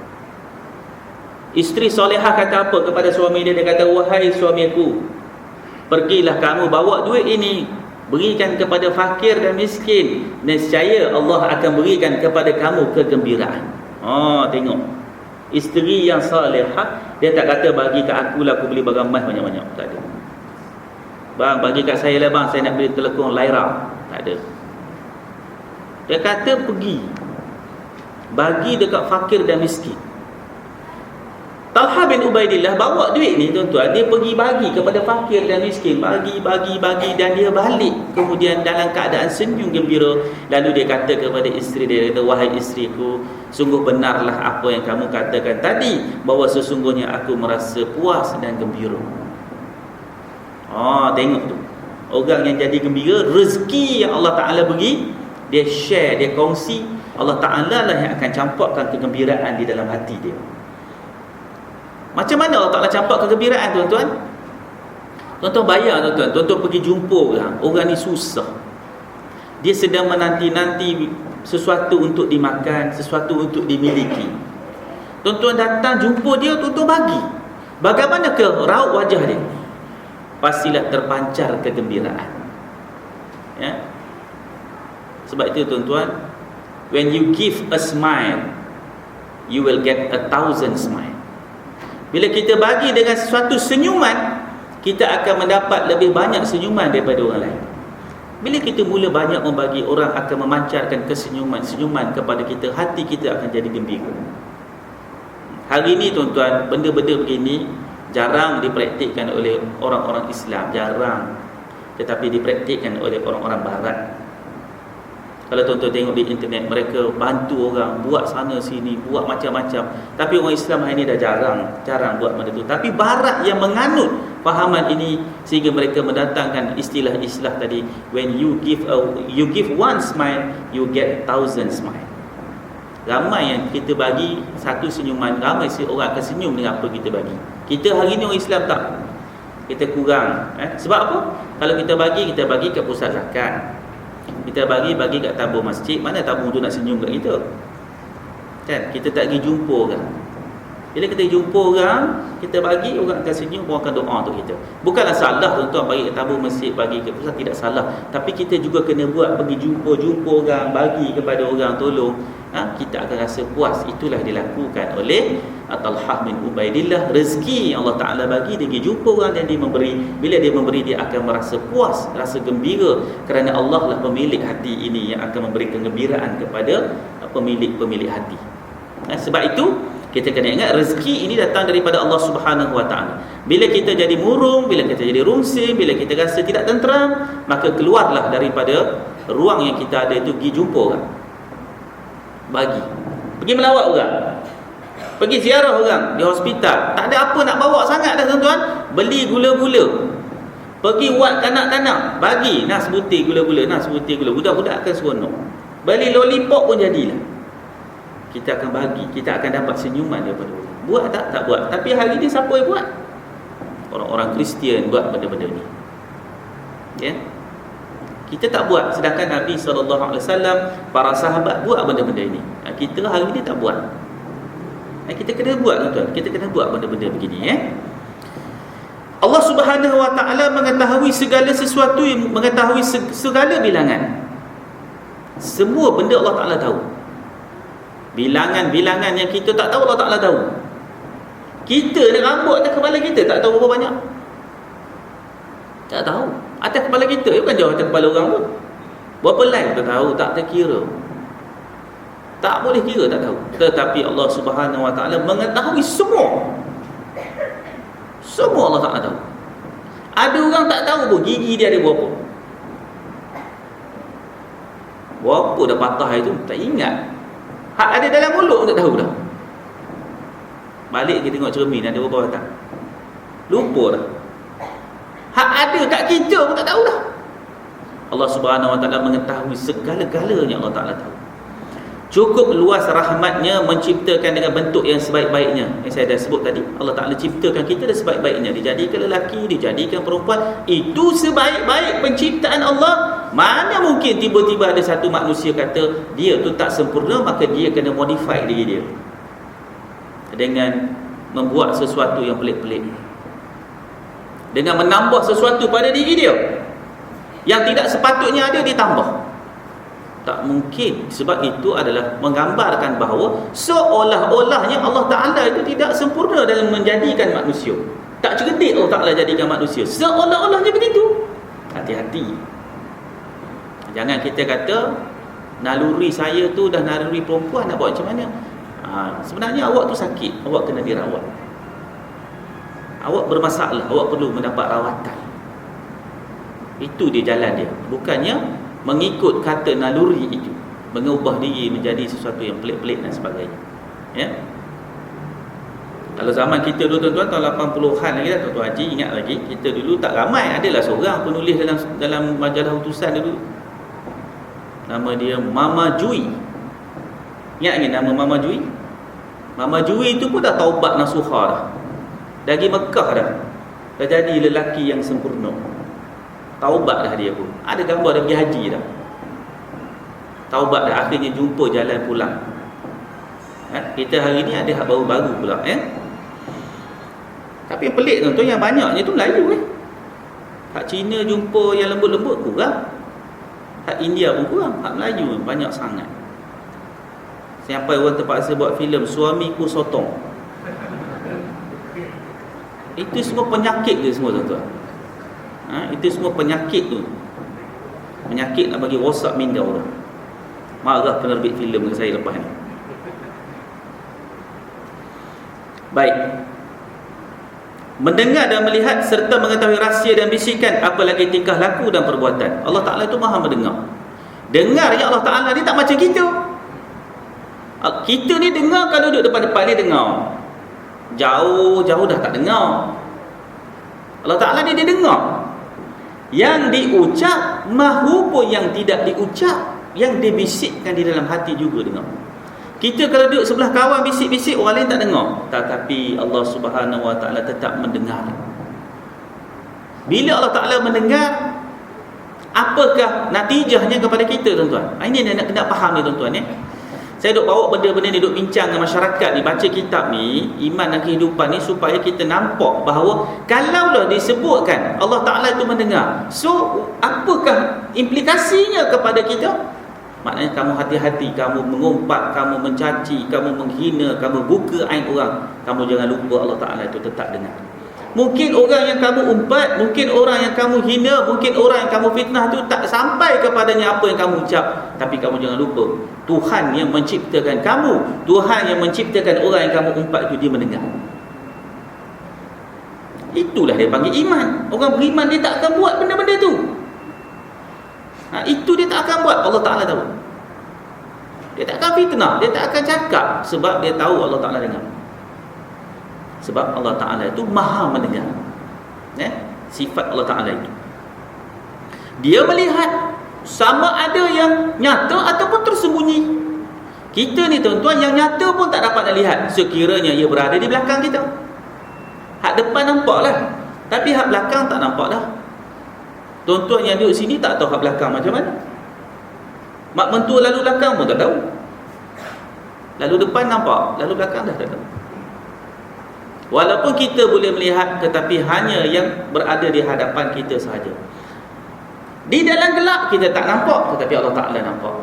Isteri solehah kata apa kepada suami dia? Dia kata, wahai suamiku, pergilah kamu bawa duit ini, berikan kepada fakir dan miskin. Nescaya Allah akan berikan kepada kamu kegembiraan. Tengok. Isteri yang salihah, dia tak kata bagi kat aku lah aku beli barang emas banyak-banyak. Tak ada. Bang, bagi kat saya lah bang, saya nak beli telekong Lyra. Tak ada. Dia kata pergi, bagi dekat fakir dan miskin. Talhah bin Ubaidillah bawa duit ni tuan-tuan, dia pergi bagi kepada fakir dan miskin, bagi dan dia balik kemudian dalam keadaan senyum gembira. Lalu dia kata kepada isteri dia, kata, wahai isteriku, sungguh benarlah apa yang kamu katakan tadi, bahawa sesungguhnya aku merasa puas dan gembira. Tengok tu, orang yang jadi gembira, rezeki yang Allah Ta'ala beri, dia share, dia kongsi. Allah Ta'ala lah yang akan campakkan kegembiraan di dalam hati dia. Macam mana Allah Ta'ala campak kegembiraan tuan-tuan? Tuan-tuan bayar tuan-tuan, tuan-tuan pergi jumpa orang ni susah. Dia sedang menanti-nanti sesuatu untuk dimakan, sesuatu untuk dimiliki. Tuan-tuan datang jumpa dia, tuan-tuan bagi. Bagaimana ke raut wajah dia? Pastilah terpancar kegembiraan. Ya. Sebab itu tuan-tuan, when you give a smile, you will get 1,000 smile. Bila kita bagi dengan sesuatu senyuman, kita akan mendapat lebih banyak senyuman daripada orang lain. Bila kita mula banyak membagi, orang akan memancarkan kesenyuman-senyuman kepada kita, hati kita akan jadi gembira. Hari ni tuan-tuan, benda-benda begini jarang dipraktikkan oleh orang-orang Islam, jarang. Tetapi dipraktikkan oleh orang-orang barat. Kalau tuan-tuan tengok di internet, mereka bantu orang buat sana sini, buat macam-macam. Tapi orang Islam hari ini dah jarang buat benda tu. Tapi barat yang menganut fahaman ini, sehingga mereka mendatangkan istilah-istilah tadi, when you give one smile, you get 1,000 smile. Ramai yang kita bagi satu senyuman, ramai orang akan senyum dengan apa kita bagi. Kita hari ini orang Islam tak, kita kurang. Sebab apa? Kalau kita bagi ke pusat zakat, kita bagi kat tabung masjid, mana tabung tu nak senyum kat kita? Kan? Kita tak pergi jumpa orang. Bila kita jumpa orang, kita bagi, orang akan senyum, orang akan doa untuk kita. Bukanlah salah tuan-tuan bagi kat tabung masjid, bagi ke pusat, tidak salah. Tapi kita juga kena buat, pergi jumpa orang, bagi kepada orang, tolong. Kita akan rasa puas. Itulah dilakukan oleh Talhah bin Ubaidillah. Rezeki Allah Ta'ala bagi, dia pergi jumpa orang dan dia memberi. Bila dia memberi, dia akan merasa puas, rasa gembira, kerana Allah lah pemilik hati ini yang akan memberi kegembiraan kepada pemilik hati. Sebab itu kita kena ingat, rezeki ini datang daripada Allah Subhanahu Wa Ta'ala. Bila kita jadi murung, bila kita jadi rungsing, bila kita rasa tidak tenteram, maka keluarlah daripada ruang yang kita ada itu, pergi jumpa orang, bagi, pergi melawat orang, pergi ziarah orang di hospital. Tak ada apa nak bawa sangat dah tuan-tuan. Beli gula-gula, pergi buat kanak-kanak, bagi nas butir gula-gula, budak-budak akan seronok. Beli lollipop pun jadilah. Kita akan bagi, kita akan dapat senyuman daripada orang. Buat tak buat. Tapi hari ni siapa yang buat? Orang-orang Kristian buat benda-benda ni. Ya. Kita tak buat, sedangkan Nabi SAW, para sahabat buat benda-benda ini. Kita hari ini tak buat. Kita kena buat tuan-tuan. Kita kena buat benda-benda begini. Allah Subhanahu Wa Ta'ala mengetahui segala sesuatu, yang mengetahui segala bilangan. Semua benda Allah Ta'ala tahu. Bilangan-bilangan yang kita tak tahu, Allah Ta'ala tahu. Kita ni rambut atas kepala kita tak tahu berapa banyak. Tak tahu. Atas kepala kita, bukan jauh atas kepala orang pun. Berapa lain tak tahu, tak terkira. Tak boleh kira, tak tahu. Tetapi Allah Subhanahu Wa Ta'ala mengetahui semua. Semua Allah Ta'ala tahu. Ada orang tak tahu pun gigi dia ada berapa. Berapa dah patah itu, tak ingat. Hak ada dalam mulut pun tak tahu dah. Balik kita tengok cermin, ada berapa batang, lupa dah. Hak ada kat kita pun tak tahu dah. Allah Subhanahu Wa Ta'ala mengetahui segala-galanya. Allah Ta'ala tahu. Cukup luas rahmatnya menciptakan dengan bentuk yang sebaik-baiknya. Yang saya dah sebut tadi, Allah Ta'ala ciptakan kita dengan sebaik-baiknya. Dijadikan lelaki, dijadikan perempuan. Itu sebaik-baik penciptaan Allah. Mana mungkin tiba-tiba ada satu manusia kata dia tu tak sempurna, maka dia kena modify diri dia dengan membuat sesuatu yang pelik-pelik, dengan menambah sesuatu pada diri dia yang tidak sepatutnya ada, ditambah. Tak mungkin. Sebab itu adalah menggambarkan bahawa seolah-olahnya Allah Ta'ala itu tidak sempurna dalam menjadikan manusia. Tak cerdik Allah Ta'ala jadikan manusia, seolah-olahnya begitu. Hati-hati. Jangan kita kata naluri saya tu dah naluri perempuan, nak buat macam mana? Sebenarnya awak tu sakit, awak kena dirawat. Awak bermasalah, awak perlu mendapat rawatan. Itu dia jalan dia. Bukannya mengikut kata naluri itu, mengubah diri menjadi sesuatu yang pelik-pelik dan sebagainya. Ya. Kalau zaman kita dulu tuan-tuan, tahun 80-an lagi dah, Tuan Haji ingat lagi, kita dulu tak ramai, adalah seorang penulis dalam majalah utusan dulu. Nama dia Mama Jui. Ingat lagi nama Mama Jui? Mama Jui itu pun dah taubat nasuha dah. Dah pergi Mekah dah. Dah jadi lelaki yang sempurna. Taubat dah dia pun. Ada gambar dia pergi haji dah. Taubat dah, akhirnya jumpa jalan pulang. Kita hari ni ada hak baru-baru pula. Tapi yang pelik tuan-tuan, yang banyaknya tu Melayu. Hak Cina jumpa yang lembut-lembut kurang. Hak India pun kurang. Hak Melayu banyak sangat. Sampai orang terpaksa buat filem Suamiku Sotong. Itu semua penyakit dia semua tuan-tuan. Itu semua penyakit tu. Penyakit nak bagi rosak minda orang. Marah penerbit filem dengan saya lepas ni. Baik. Mendengar dan melihat serta mengetahui rahsia dan bisikan, apalagi tingkah laku dan perbuatan. Allah Ta'ala itu maha mendengar. Dengar ya Allah Ta'ala ni tak macam kita. Kita ni dengar kalau duduk depan-depan ni dengar. Jauh-jauh dah tak dengar. Allah Ta'ala ni dia dengar. Yang diucap mahupun yang tidak diucap, yang dibisikkan di dalam hati juga dengar. Kita kalau duduk sebelah kawan bisik-bisik, orang lain tak dengar. Tetapi Allah Subhanahu Wa Ta'ala tetap mendengar. Bila Allah Ta'ala mendengar, apakah natijahnya kepada kita, tuan-tuan? Ini nak faham ni, tuan-tuan. Saya duk bawa benda-benda ni, duk bincang dengan masyarakat ni, baca kitab ni, iman dan kehidupan ni, supaya kita nampak bahawa kalaulah disebutkan Allah Ta'ala itu mendengar, so apakah implikasinya kepada kita? Maknanya kamu hati-hati, kamu mengumpat, kamu mencaci, kamu menghina, kamu buka aib orang, kamu jangan lupa Allah Ta'ala itu tetap dengar. Mungkin orang yang kamu umpat, mungkin orang yang kamu hina, mungkin orang yang kamu fitnah tu tak sampai kepadanya apa yang kamu ucap, tapi kamu jangan lupa Tuhan yang menciptakan kamu, Tuhan yang menciptakan orang yang kamu umpat itu, dia mendengar. Itulah dia panggil iman. Orang beriman dia tak akan buat benda-benda tu. Itu dia tak akan buat. Allah Ta'ala tahu. Dia tak akan fitnah, dia tak akan cakap, sebab dia tahu Allah Ta'ala dengar. Sebab Allah Ta'ala itu maha mendengar. Sifat Allah Ta'ala itu. Dia melihat, sama ada yang nyata ataupun tersembunyi. Kita ni, tuan-tuan, yang nyata pun tak dapat nak lihat, sekiranya ia berada di belakang kita. Hak depan nampak lah, tapi hak belakang tak nampak dah. Tuan-tuan yang duduk sini tak tahu hak belakang macam mana. Mak mentua lalu belakang pun tak tahu. Lalu depan nampak, lalu belakang dah tak tahu. Walaupun kita boleh melihat, tetapi hanya yang berada di hadapan kita sahaja. Di dalam gelap kita tak nampak, tetapi Allah Ta'ala nampak.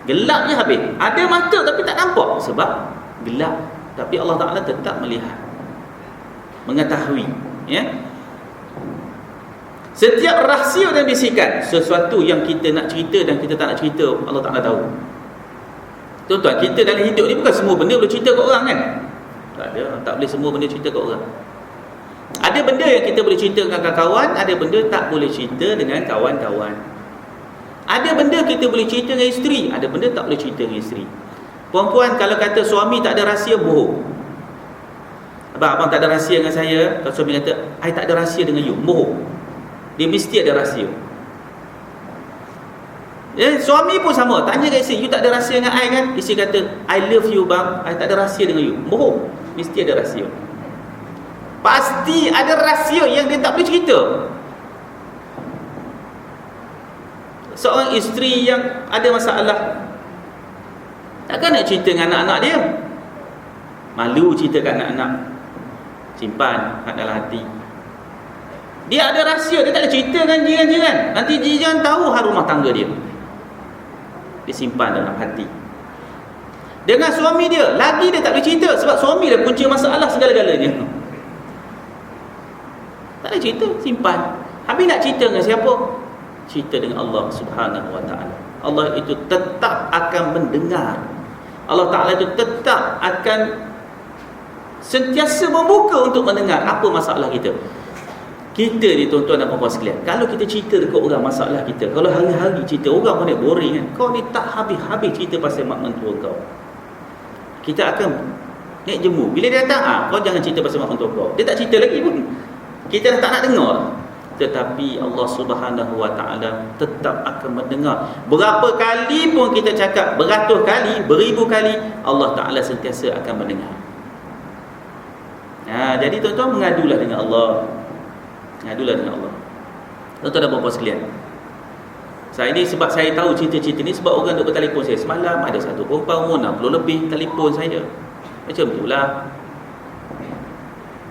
Gelap je habis. Ada mata tapi tak nampak, sebab gelap. Tapi Allah Ta'ala tetap melihat, mengetahui. Setiap rahsia dan bisikan, sesuatu yang kita nak cerita dan kita tak nak cerita, Allah Ta'ala tahu. Tuan-tuan, kita dalam hidup ni bukan semua benda boleh cerita ke orang, kan? Tak ada, tak boleh semua benda cerita ke orang. Ada benda yang kita boleh cerita dengan kawan-kawan, ada benda tak boleh cerita dengan kawan-kawan. Ada benda kita boleh cerita dengan isteri, ada benda tak boleh cerita dengan isteri. Perempuan kalau kata suami tak ada rahsia, bohong. Abang tak ada rahsia dengan saya. Kalau suami kata, I tak ada rahsia dengan you, bohong. Dia mesti ada rahsia. Suami pun sama, tanya kat isteri, you tak ada rahsia dengan I kan? Isteri kata, I love you bang, I tak ada rahsia dengan you, bohong. Mesti ada rahsia. Pasti ada rahsia yang dia tak boleh cerita. Seorang isteri yang ada masalah, takkan nak cerita dengan anak-anak dia. Malu cerita kat anak-anak, simpan kat dalam hati. Dia ada rahsia, dia tak ada cerita dengan jiran-jiran. Nanti jiran tahu hal rumah tangga dia, dia simpan dalam hati. Dengan suami dia, lagi dia tak boleh cerita, sebab suami dah punca masalah segala-galanya. Tak ada cerita, simpan. Habis nak cerita dengan siapa? Cerita dengan Allah Subhanahu Wa Ta'ala. Allah itu tetap akan mendengar. Allah Ta'ala itu tetap akan sentiasa membuka untuk mendengar apa masalah kita. Kita ni, tuan-tuan dan puan-puan sekalian, kalau kita cerita dekat orang masalah kita, kalau hari-hari cerita, orang mana boring kan? Kau ni tak habis-habis cerita pasal mak mentua kau. Kita akan naik jemu. Bila dia datang, kau jangan cerita pasal mak mentua kau. Dia tak cerita lagi pun, kita dah tak nak dengar. Tetapi Allah Subhanahu Wa Ta'ala tetap akan mendengar. Berapa kali pun kita cakap, beratus kali, beribu kali, Allah Ta'ala sentiasa akan mendengar. Jadi tuan-tuan, mengadulah dengan Allah. Mengadulah dengan Allah. Tuan-tuan dan puan-puan sekalian, saya ni, sebab saya tahu cerita-cerita ni, sebab orang duk bertelefon saya. Semalam ada satu perempuan umur 60 lebih telefon saya. Macam itulah,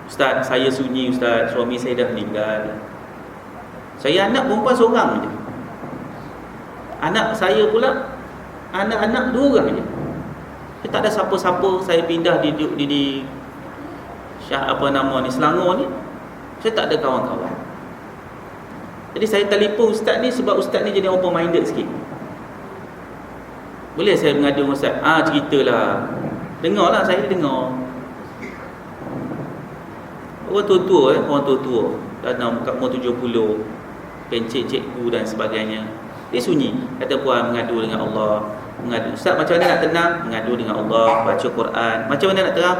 Ustaz, saya sunyi Ustaz, suami saya dah meninggal. Saya anak perempuan seorang je. Anak saya pula, anak-anak 2 orang je. Saya tak ada siapa-siapa. Saya pindah di Selangor ni, saya tak ada kawan-kawan. Jadi saya telefon Ustaz ni, sebab Ustaz ni jadi open minded sikit. Boleh saya mengadu dengan Ustaz? Ceritalah. Dengarlah, saya dengar. Orang tua-tua orang tua-tua dalam kat umur 70, pencet cikgu dan sebagainya. Dia sunyi, kata puan mengadu dengan Allah. Mengadu, Ustaz macam mana nak tenang? Mengadu dengan Allah, baca Quran. Macam mana nak tenang?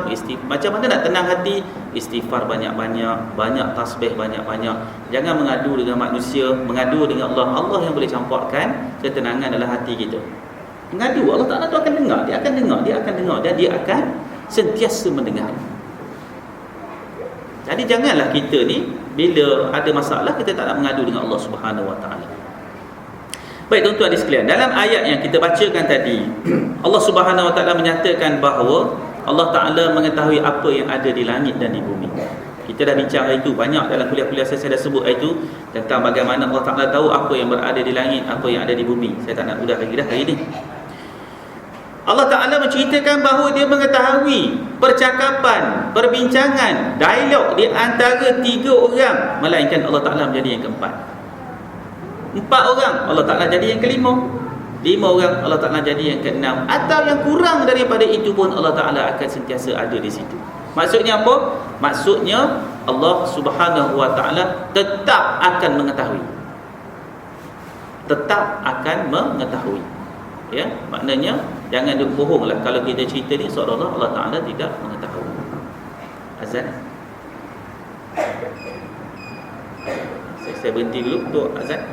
Macam mana nak tenang hati? Istighfar banyak-banyak, banyak tasbih banyak-banyak. Jangan mengadu dengan manusia, mengadu dengan Allah. Allah yang boleh campurkan ketenangan dalam hati kita. Mengadu, Allah Ta'ala tu akan dengar. Dia akan dengar, dia akan dengar, dan dia akan sentiasa mendengar. Jadi janganlah kita ni bila ada masalah kita tak nak mengadu dengan Allah Subhanahu Wa Ta'ala. Baik tuan-tuan di sekalian, dalam ayat yang kita bacakan tadi, Allah Subhanahu Wa Ta'ala menyatakan bahawa Allah Ta'ala mengetahui apa yang ada di langit dan di bumi. Kita dah bincang itu banyak dalam kuliah-kuliah saya dah sebut itu tentang bagaimana Allah Ta'ala tahu apa yang berada di langit, apa yang ada di bumi. Saya tak nak udah lagi dah hari ini. Allah Ta'ala menceritakan bahawa dia mengetahui percakapan, perbincangan, dialog di antara 3 orang, melainkan Allah Ta'ala menjadi yang keempat. 4 orang Allah Ta'ala jadi yang kelima, 5 orang Allah Ta'ala jadi yang keenam, atau yang kurang daripada itu pun Allah Ta'ala akan sentiasa ada di situ. Maksudnya apa? Maksudnya Allah Subhanahu Wa Ta'ala tetap akan mengetahui. Tetap akan mengetahui. Ya, maknanya jangan duk bohonglah kalau kita cerita ni seolah-olah Allah Ta'ala tidak mengetahui. Azan. Saya berhenti dulu untuk azan.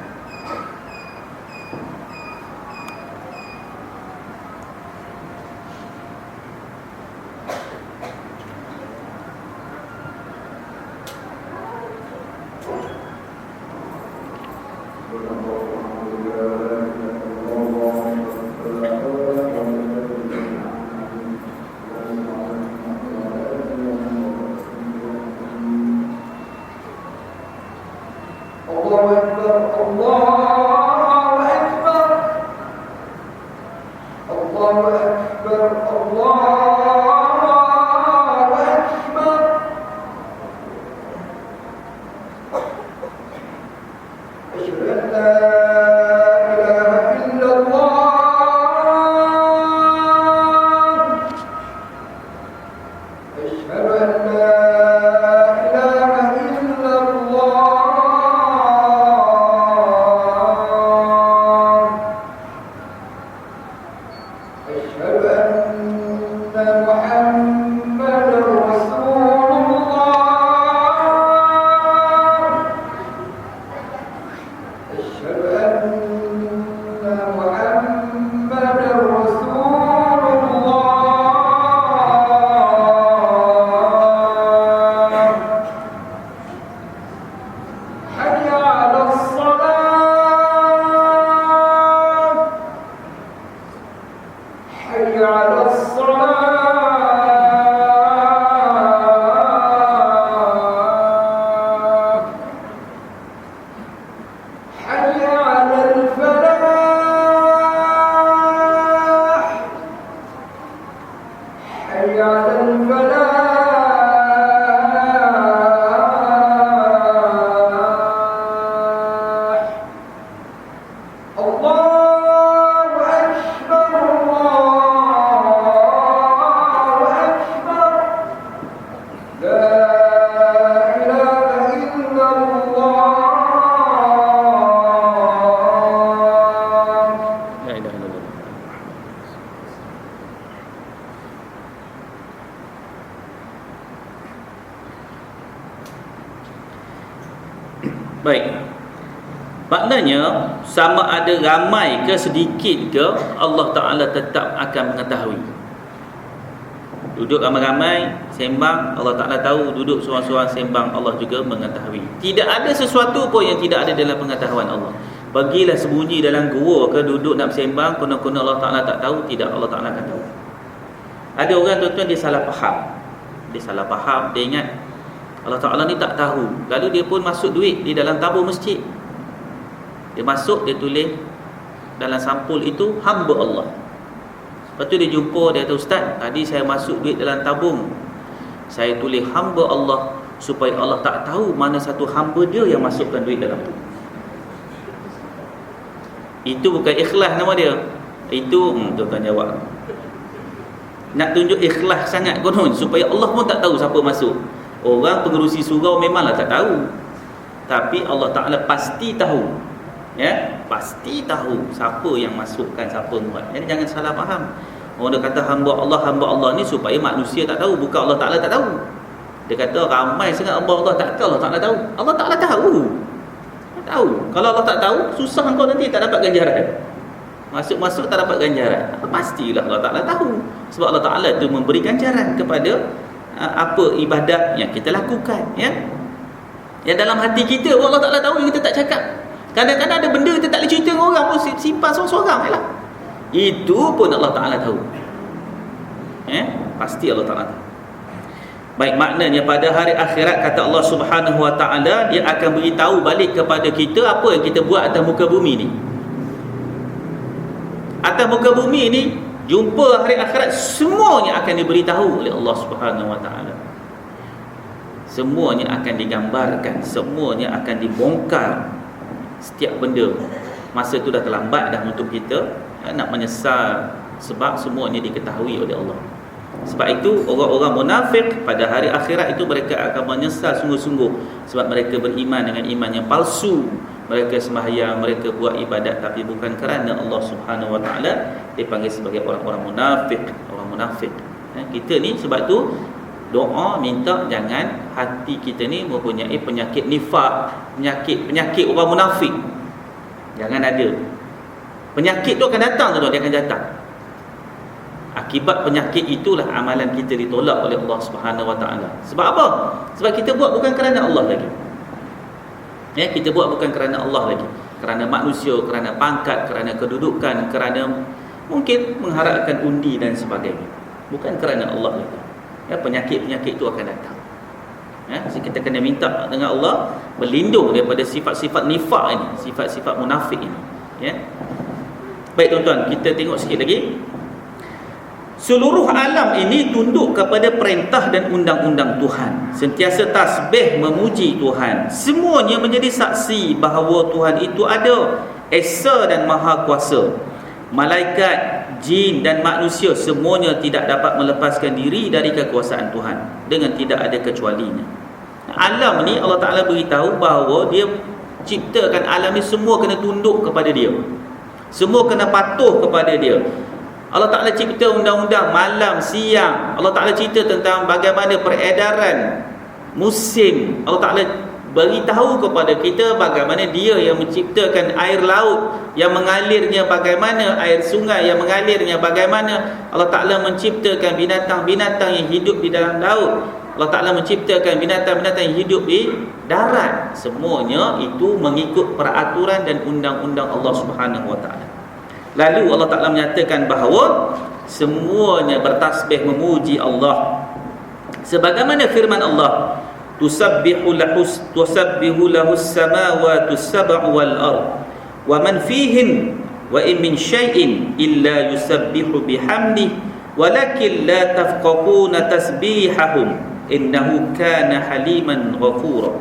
Baik. Maknanya sama ada ramai ke sedikit ke, Allah Ta'ala tetap akan mengetahui. Duduk ramai-ramai sembang, Allah Ta'ala tahu. Duduk seorang-seorang sembang, Allah juga mengetahui. Tidak ada sesuatu pun yang tidak ada dalam pengetahuan Allah. Bagilah sembunyi dalam gua ke duduk nak sembang, konon-konon Allah Ta'ala tak tahu. Tidak, Allah Ta'ala akan tahu. Ada orang tuan-tuan dia salah faham. Dia salah faham, dia ingat Allah Ta'ala ni tak tahu. Lalu dia pun masuk duit di dalam tabung masjid. Dia masuk, dia tulis dalam sampul itu hamba Allah. Lepas tu dia jumpa, dia kata, Ustaz, tadi saya masuk duit dalam tabung, saya tulis hamba Allah, supaya Allah tak tahu mana satu hamba dia yang masukkan duit dalam tu. Itu bukan ikhlas nama dia. Itu tuan-tuan jawab. nak tunjuk ikhlas sangat konon supaya Allah pun tak tahu siapa masuk. Orang pengerusi surau memanglah tak tahu, tapi Allah Ta'ala pasti tahu. Ya, pasti tahu siapa yang masukkan, siapa muat. Jadi jangan salah faham. Orang dia kata hamba Allah ni supaya manusia tak tahu, bukan Allah Ta'ala tak tahu. Dia kata ramai sangat hamba Allah, tak tahu Allah Ta'ala tahu. Allah Ta'ala tahu. Tahu. Kalau Allah tak tahu, susah engkau nanti tak dapat ganjaran. Masuk-masuk tak dapat ganjaran. Pastilah Allah Ta'ala tahu. Sebab Allah Ta'ala itu memberi ganjaran kepada apa ibadat yang kita lakukan, ya. Yang dalam hati kita Allah Ta'ala tahu, yang kita tak cakap. Kadang-kadang ada benda kita tak boleh cerita dengan orang pun, simpan seorang-seorang je lah. Itu pun Allah Ta'ala tahu. Pasti Allah Ta'ala tahu. Baik, maknanya pada hari akhirat kata Allah Subhanahu Wa Ta'ala, Dia akan beritahu balik kepada kita apa yang kita buat atas muka bumi ni. Atas muka bumi ni, jumpa hari akhirat, semuanya akan diberitahu oleh Allah Subhanahu Wa Ta'ala. Semuanya akan digambarkan, semuanya akan dibongkar. Setiap benda. Masa tu dah terlambat dah untuk kita nak menyesal, sebab semuanya diketahui oleh Allah. Sebab itu orang-orang munafik pada hari akhirat itu mereka akan menyesal sungguh-sungguh, sebab mereka beriman dengan iman yang palsu. Mereka sembahyang, mereka buat ibadat, tapi bukan kerana Allah Subhanahu Wa Ta'ala. Dipanggil sebagai orang-orang munafik. Orang munafik. Kita ni sebab tu doa minta jangan hati kita ni mempunyai penyakit nifak, penyakit orang munafik. Jangan ada. Penyakit tu akan datang, tuan-tuan, dia akan datang. Akibat penyakit itulah amalan kita ditolak oleh Allah Subhanahu Wa Ta'ala. Sebab apa? Sebab kita buat bukan kerana Allah lagi. Kita buat bukan kerana Allah lagi. Kerana manusia, kerana pangkat, kerana kedudukan, kerana mungkin mengharapkan undi dan sebagainya. Bukan kerana Allah lagi. Penyakit-penyakit itu akan datang. So kita kena minta dengan Allah berlindung daripada sifat-sifat nifak ini, sifat-sifat munafik ini. Baik tuan-tuan, kita tengok sikit lagi. Seluruh alam ini tunduk kepada perintah dan undang-undang Tuhan. Sentiasa tasbih memuji Tuhan. Semuanya menjadi saksi bahawa Tuhan itu ada, esa dan maha kuasa. Malaikat, jin dan manusia semuanya tidak dapat melepaskan diri dari kekuasaan Tuhan dengan tidak ada kecualinya. Alam ni Allah Ta'ala beritahu bahawa Dia ciptakan alam ni semua kena tunduk kepada Dia. Semua kena patuh kepada Dia. Allah Ta'ala cipta undang-undang malam, siang. Allah Ta'ala cerita tentang bagaimana peredaran musim. Allah Ta'ala beritahu kepada kita bagaimana Dia yang menciptakan air laut yang mengalirnya, bagaimana air sungai yang mengalirnya, bagaimana Allah Ta'ala menciptakan binatang-binatang yang hidup di dalam laut. Allah Ta'ala menciptakan binatang-binatang yang hidup di darat. Semuanya itu mengikut peraturan dan undang-undang Allah Subhanahu Wa Ta'ala. Lalu Allah Ta'ala menyatakan bahawa semuanya bertasbih memuji Allah. Sebagaimana firman Allah, tusabbihu lahus samawati sab'u wal ard wa man fihin wa in min syai'in illa yusabbihu bihamdihi walakin la tafqahuna tasbihahum innahu kana haliman ghafura.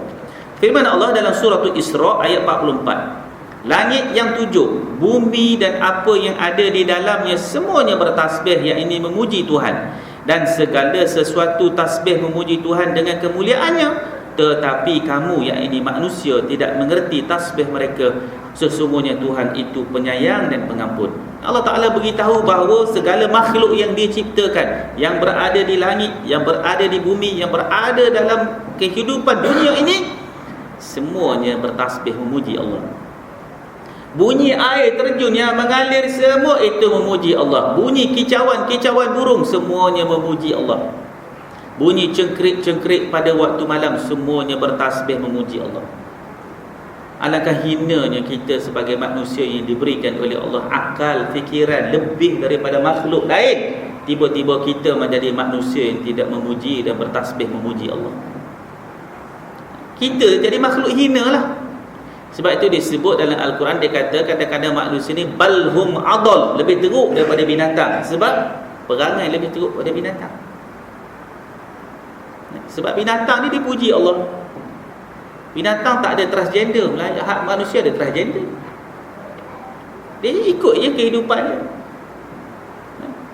Firman Allah dalam surah Isra ayat 44. Langit yang tujuh, bumi dan apa yang ada di dalamnya semuanya bertasbih, yang ini memuji Tuhan. Dan segala sesuatu tasbih memuji Tuhan dengan kemuliaannya. Tetapi kamu yang ini manusia tidak mengerti tasbih mereka. Sesungguhnya Tuhan itu penyayang dan pengampun. Allah Ta'ala beritahu bahawa segala makhluk yang Dia ciptakan, yang berada di langit, yang berada di bumi, yang berada dalam kehidupan dunia ini, semuanya bertasbih memuji Allah. Bunyi air terjun yang mengalir semua itu memuji Allah. Bunyi kicauan burung semuanya memuji Allah. Bunyi cengkrik-cengkrik pada waktu malam semuanya bertasbih memuji Allah. Alangkah hinanya kita sebagai manusia yang diberikan oleh Allah akal, fikiran lebih daripada makhluk lain. Tiba-tiba kita menjadi manusia yang tidak memuji dan bertasbih memuji Allah. Kita jadi makhluk hina lah. Sebab itu disebut dalam Al-Quran, dia kata kadang-kadang manusia ni balhum adal, lebih teruk daripada binatang. Sebab perangai lebih teruk daripada binatang. Sebab binatang ni dipuji Allah. Binatang tak ada transgender, hak manusia ada transgender. Dia ikut je kehidupan dia.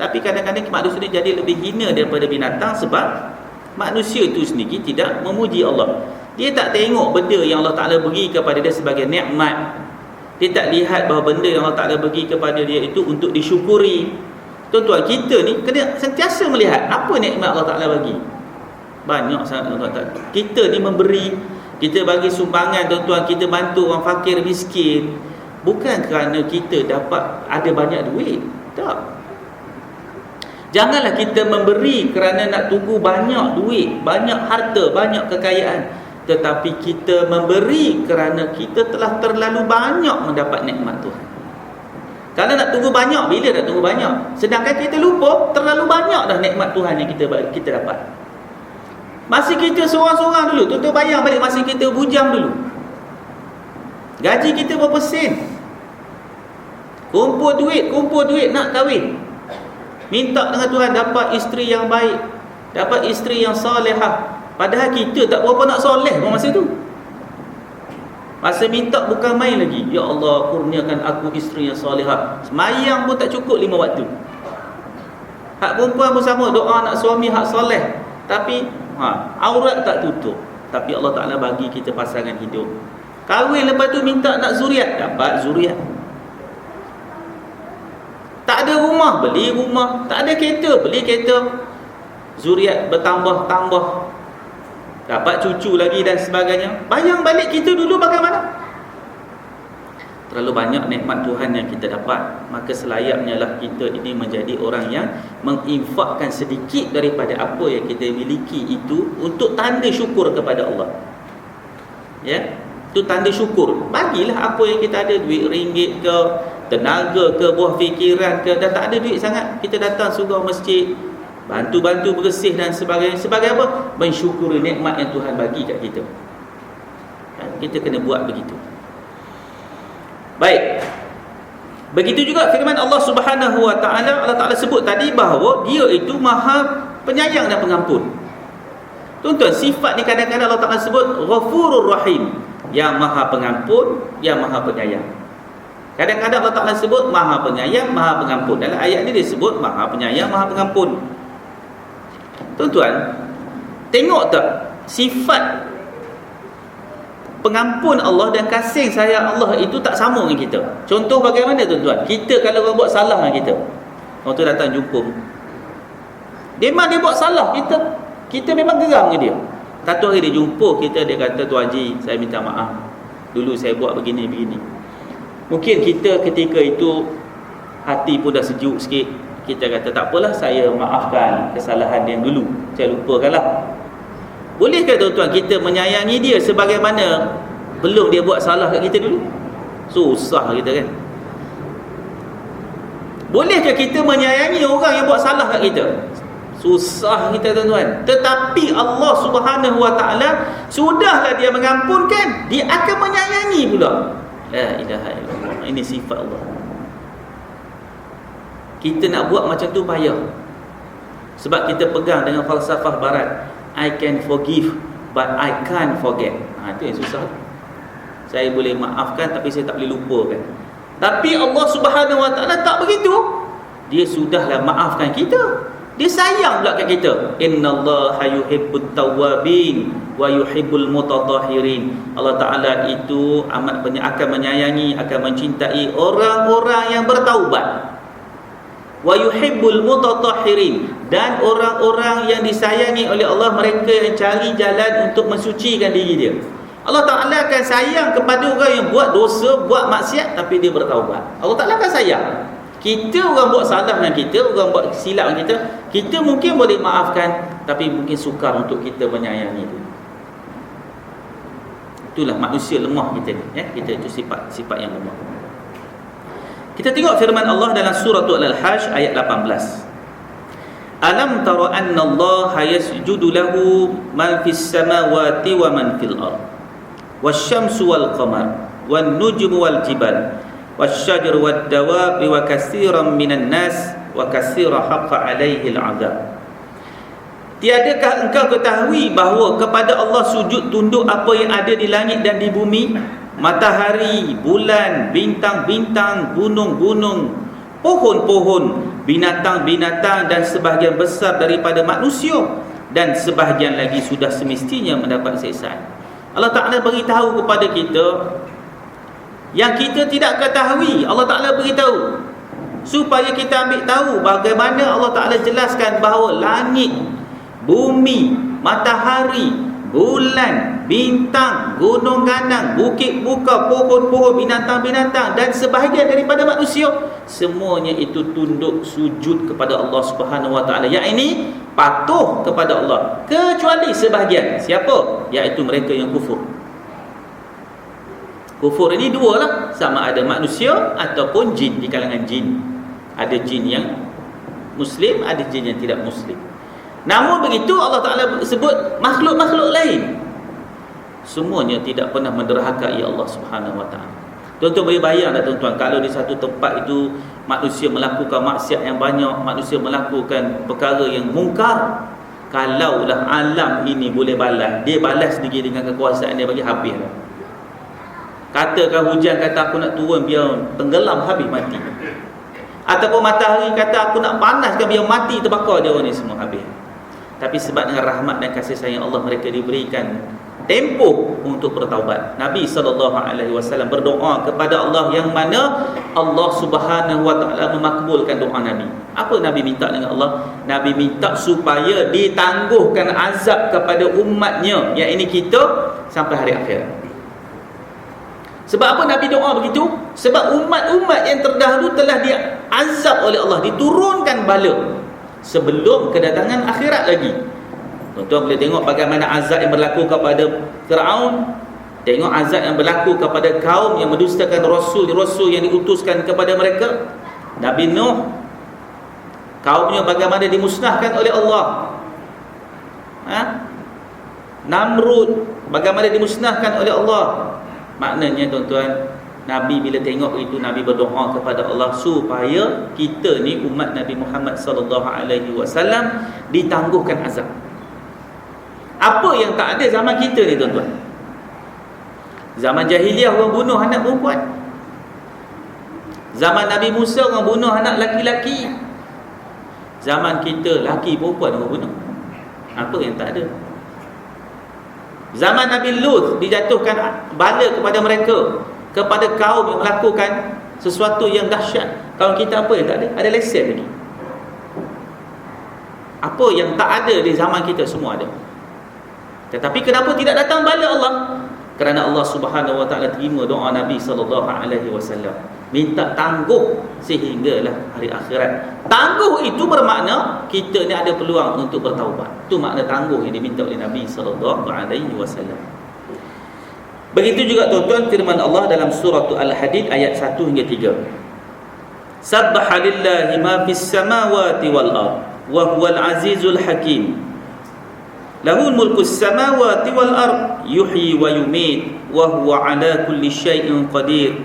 Tapi kadang-kadang manusia ni jadi lebih hina daripada binatang sebab manusia itu sendiri tidak memuji Allah. Dia tak tengok benda yang Allah Ta'ala beri kepada dia sebagai nikmat. Dia tak lihat bahawa benda yang Allah Ta'ala beri kepada dia itu untuk disyukuri. Tuan-tuan, kita ni kena sentiasa melihat apa nikmat Allah Ta'ala bagi. Banyak sangat Allah Ta'ala. Kita ni memberi, kita bagi sumbangan, tuan-tuan, kita bantu orang fakir miskin, bukan kerana kita dapat ada banyak duit. Tak. Janganlah kita memberi kerana nak tunggu banyak duit, banyak harta, banyak kekayaan. Tetapi kita memberi kerana kita telah terlalu banyak mendapat nikmat Tuhan. Kalau nak tunggu banyak, bila nak tunggu banyak? Sedangkan kita lupa terlalu banyak dah nikmat Tuhan yang kita dapat. Masa kita seorang-seorang dulu, tuan-tuan bayang balik masa kita bujang dulu. Gaji kita berapa sen? Kumpul duit nak kahwin. Minta dengan Tuhan dapat isteri yang baik, dapat isteri yang salihah. Padahal kita tak berapa nak soleh pun masa tu. Masa minta bukan main lagi. Ya Allah, kurniakan aku isteri yang salihah. Semayang pun tak cukup 5 waktu. Hak perempuan pun sama, doa nak suami hak soleh. Tapi aurat tak tutup. Tapi Allah Ta'ala bagi kita pasangan hidup. Kahwin lepas tu minta nak zuriat, dapat zuriat. Tak ada rumah, beli rumah. Tak ada kereta, beli kereta. Zuriat bertambah-tambah. Dapat cucu lagi dan sebagainya. Bayang balik kita dulu bagaimana? Terlalu banyak nikmat Tuhan yang kita dapat. Maka selayaknya lah kita ini menjadi orang yang menginfakkan sedikit daripada apa yang kita miliki itu untuk tanda syukur kepada Allah. Ya, itu tanda syukur. Bagilah apa yang kita ada, duit ringgit ke, tenaga ke, buah fikiran ke. Dah tak ada duit sangat, kita datang surau masjid, bantu-bantu bersih dan sebagainya. Sebagai apa? Mensyukuri nikmat yang Tuhan bagi kat kita. Kita kena buat begitu. Baik. Begitu juga firman Allah Subhanahu Wa Taala. Allah Taala sebut tadi bahawa Dia itu Maha Penyayang dan Pengampun. Tuan-tuan, sifat ni kadang-kadang Allah Taala sebut Ghafurur Rahim, yang Maha Pengampun, yang Maha Penyayang. Kadang-kadang Allah Ta'ala sebut Maha Penyayang, Maha Pengampun. Dalam ayat ni dia sebut Maha Penyayang, Maha Pengampun. Tuan-tuan, tengok tak sifat pengampun Allah dan kasih sayang Allah itu tak sama dengan kita. Contoh bagaimana tuan-tuan? Kita kalau orang buat salah dengan kita, orang tu datang jumpa, memang dia buat salah, kita memang geram dengan dia. Satu hari dia jumpa kita, dia kata, "Tuan Haji, saya minta maaf, dulu saya buat begini-begini." Mungkin kita ketika itu hati pun dah sejuk sikit. Kita kata, "Tak apalah, saya maafkan kesalahan yang dulu, saya lupakanlah." Bolehkah tuan-tuan kita menyayangi dia sebagaimana belum dia buat salah kat kita dulu? Susah kita kan. Bolehkah kita menyayangi orang yang buat salah kat kita? Susah kita tuan-tuan. Tetapi Allah Subhanahu Wa Taala sudahlah Dia mengampunkan, Dia akan menyayangi pula. La ilaha illallah. Ini sifat Allah. Kita nak buat macam tu payah. Sebab kita pegang dengan falsafah barat, I can forgive but I can't forget. Itu yang susah. Saya boleh maafkan tapi saya tak boleh lupakan. Tapi Allah Subhanahu Wa Taala tak begitu. Dia sudahlah maafkan kita. Dia sayang pula kat kita. Innallaha yuhibbut tawwabin wa yuhibbul mutatahhirin. Allah Ta'ala itu akan menyayangi, akan mencintai orang-orang yang bertaubat. Wa yuhibbul mutatahhirin, dan orang-orang yang disayangi oleh Allah, mereka yang cari jalan untuk mensucikan diri dia. Allah Ta'ala akan sayang kepada orang yang buat dosa, buat maksiat tapi dia bertaubat. Allah Ta'ala akan sayang. Kita orang buat salah dengan kita, orang buat silap dengan kita mungkin boleh maafkan, tapi mungkin sukar untuk kita menyayangi itu. Itulah manusia lemah kita ni, ya? Kita itu sifat yang lemah. Kita tengok firman Allah dalam surah Al-Hajj ayat 18. Alam tara anna Allah yasjudu lahu man fis samawati wa man fil ard, wasyamsu wal qamar wan nujmu wal jibal wasyajar wad dawab wa katsiran minan nas wa katsira haqqa alaihi al-'adzab. Tiadakah engkau ketahui bahawa kepada Allah sujud tunduk apa yang ada di langit dan di bumi, matahari, bulan, bintang-bintang, gunung-gunung, pohon-pohon, binatang-binatang dan sebahagian besar daripada manusia, dan sebahagian lagi sudah semestinya mendapat siksaan. Allah Ta'ala beritahu kepada kita yang kita tidak ketahui. Allah Ta'ala beritahu supaya kita ambil tahu bagaimana Allah Ta'ala jelaskan bahawa langit, bumi, matahari, bulan, bintang, gunung ganang, bukit buka, pohon-pohon, binatang-binatang dan sebahagian daripada manusia, semuanya itu tunduk sujud kepada Allah Subhanahu Wa Ta'ala, yang ini patuh kepada Allah, kecuali sebahagian. Siapa? Iaitu mereka yang kufur. Kufur ini dua lah, sama ada manusia ataupun jin. Di kalangan jin ada jin yang Muslim, ada jin yang tidak Muslim. Namun begitu Allah Ta'ala sebut makhluk-makhluk lain, semuanya tidak pernah menderhakai Allah Subhanahu Wa Ta'ala. Tuan-tuan boleh bayang tak tuan-tuan, kalau di satu tempat itu manusia melakukan maksiat yang banyak, manusia melakukan perkara yang mungkar, kalaulah alam ini boleh balas, dia balas sendiri dengan kekuasaan dia, bagi habis lah. Katakan hujan kata aku nak turun biar tenggelam habis mati, ataupun matahari kata aku nak panaskan biar mati terbakar, dia orang ni semua habis. Tapi sebab dengan rahmat dan kasih sayang Allah, mereka diberikan tempoh untuk bertaubat. Nabi SAW berdoa kepada Allah, yang mana Allah Subhanahu Wa Ta'ala memakbulkan doa Nabi. Apa Nabi minta dengan Allah? Nabi minta supaya ditangguhkan azab kepada umatnya, yang ini kita, sampai hari akhirat. Sebab apa Nabi doa begitu? Sebab umat-umat yang terdahulu telah diazab oleh Allah, diturunkan bala sebelum kedatangan akhirat lagi. Tuan-tuan boleh tengok bagaimana azab yang berlaku kepada Fir'aun, tengok azab yang berlaku kepada kaum yang mendustakan rasul-rasul yang diutuskan kepada mereka. Nabi Nuh, kaumnya bagaimana dimusnahkan oleh Allah. Namrud bagaimana dimusnahkan oleh Allah. Maknanya tuan-tuan, Nabi bila tengok itu, Nabi berdoa kepada Allah supaya kita ni umat Nabi Muhammad SAW ditangguhkan azab. Apa yang tak ada zaman kita ni tuan-tuan? Zaman jahiliah orang bunuh anak perempuan. Zaman Nabi Musa orang bunuh anak laki-laki. Zaman kita laki perempuan orang bunuh. Apa yang tak ada? Zaman Nabi Lut dijatuhkan bala kepada mereka, kepada kaum yang melakukan sesuatu yang dahsyat. Kaum kita apa yang tak ada? Ada lesen lagi. Apa yang tak ada di zaman kita semua ada. Tetapi kenapa tidak datang bala Allah? Kerana Allah Subhanahu Wa Ta'ala terima doa Nabi SAW, minta tangguh sehinggalah hari akhirat. Tangguh itu bermakna kita ni ada peluang untuk bertaubat. Itu makna tangguh yang diminta oleh Nabi SAW. Begitu juga tuan-tuan firman Allah dalam surah Al-Hadid ayat 1 hingga 3. Sabbaha lillahi ma fis samawati wal ard wa huwal azizul hakim. Lahul mulkus samawati wal ard yuhyi wa yumit wa huwa ala kulli syai'in qadir.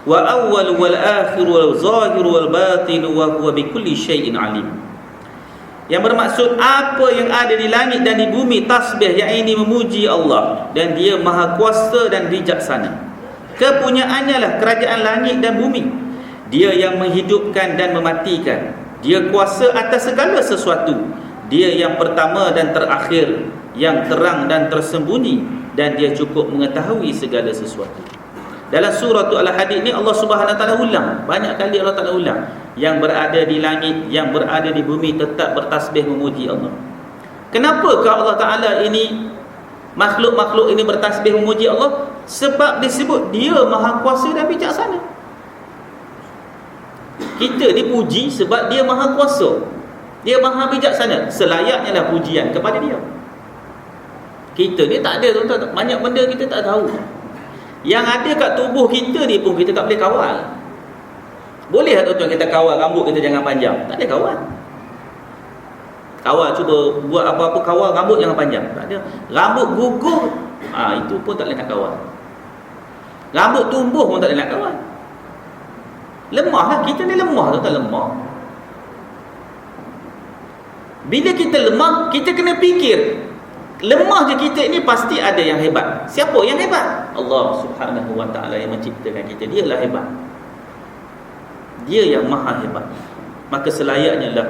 Wa awwal wal akhir wal zahir wal batin wa huwa bi kulli syai'in alim. Yang bermaksud apa yang ada di langit dan di bumi tasbih, yang ini memuji Allah, dan dia maha kuasa dan bijaksana. Kepunyaannya lah kerajaan langit dan bumi. Dia yang menghidupkan dan mematikan. Dia kuasa atas segala sesuatu. Dia yang pertama dan terakhir, yang terang dan tersembunyi, dan dia cukup mengetahui segala sesuatu. Dalam surah Al-Hadid ni Allah Subhanahu Wa Ta'ala ulang, banyak kali Allah Ta'ala ulang, yang berada di langit, yang berada di bumi tetap bertasbih memuji Allah. Kenapakah Allah Ta'ala ini, makhluk-makhluk ini bertasbih memuji Allah? Sebab disebut dia maha kuasa dan bijaksana. Kita dipuji sebab dia maha kuasa, dia maha bijaksana. Selayaknya lah pujian kepada dia. Kita ni tak ada tuan-tuan, banyak benda kita tak tahu. Yang ada kat tubuh kita ni pun kita tak boleh kawal. Boleh tak tuan-tuan kita kawal rambut kita jangan panjang? Tak boleh kawal. Kawal, cuba buat apa-apa kawal rambut jangan panjang. Tak ada. Rambut gugur, itu pun tak boleh nak kawal. Rambut tumbuh pun tak boleh nak kawal. Lemah lah, kita ni lemah tuan-tuan, lemah. Bila kita lemah, kita kena fikir, lemah je kita ini pasti ada yang hebat. Siapa yang hebat? Allah Subhanahu Wa Ta'ala yang menciptakan kita. Dialah hebat. Dia yang maha hebat. Maka selayaknya lah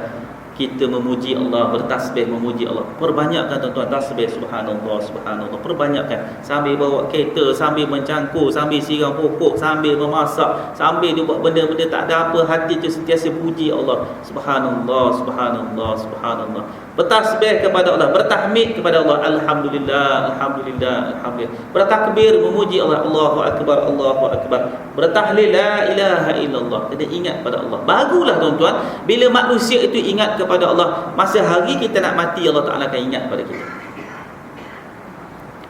kita memuji Allah, bertasbih memuji Allah. Perbanyakkan tuan-tuan tasbih, subhanallah, subhanallah. Perbanyakkan sambil bawa kereta, sambil mencangkul, sambil siram pokok, sambil memasak, sambil dia buat benda-benda tak ada apa, hati tu sentiasa puji Allah. Subhanallah, subhanallah, subhanallah. Bertasbih kepada Allah, bertahmid kepada Allah, alhamdulillah, alhamdulillah, alhamdulillah. Bertakbir memuji Allah, Allahu akbar, Allahu akbar. Bertahlil la ilaha illallah. Kena ingat pada Allah. Barulah tuan-tuan, bila manusia itu ingat kepada Allah, masa hari kita nak mati, Allah Ta'ala akan ingat pada kita.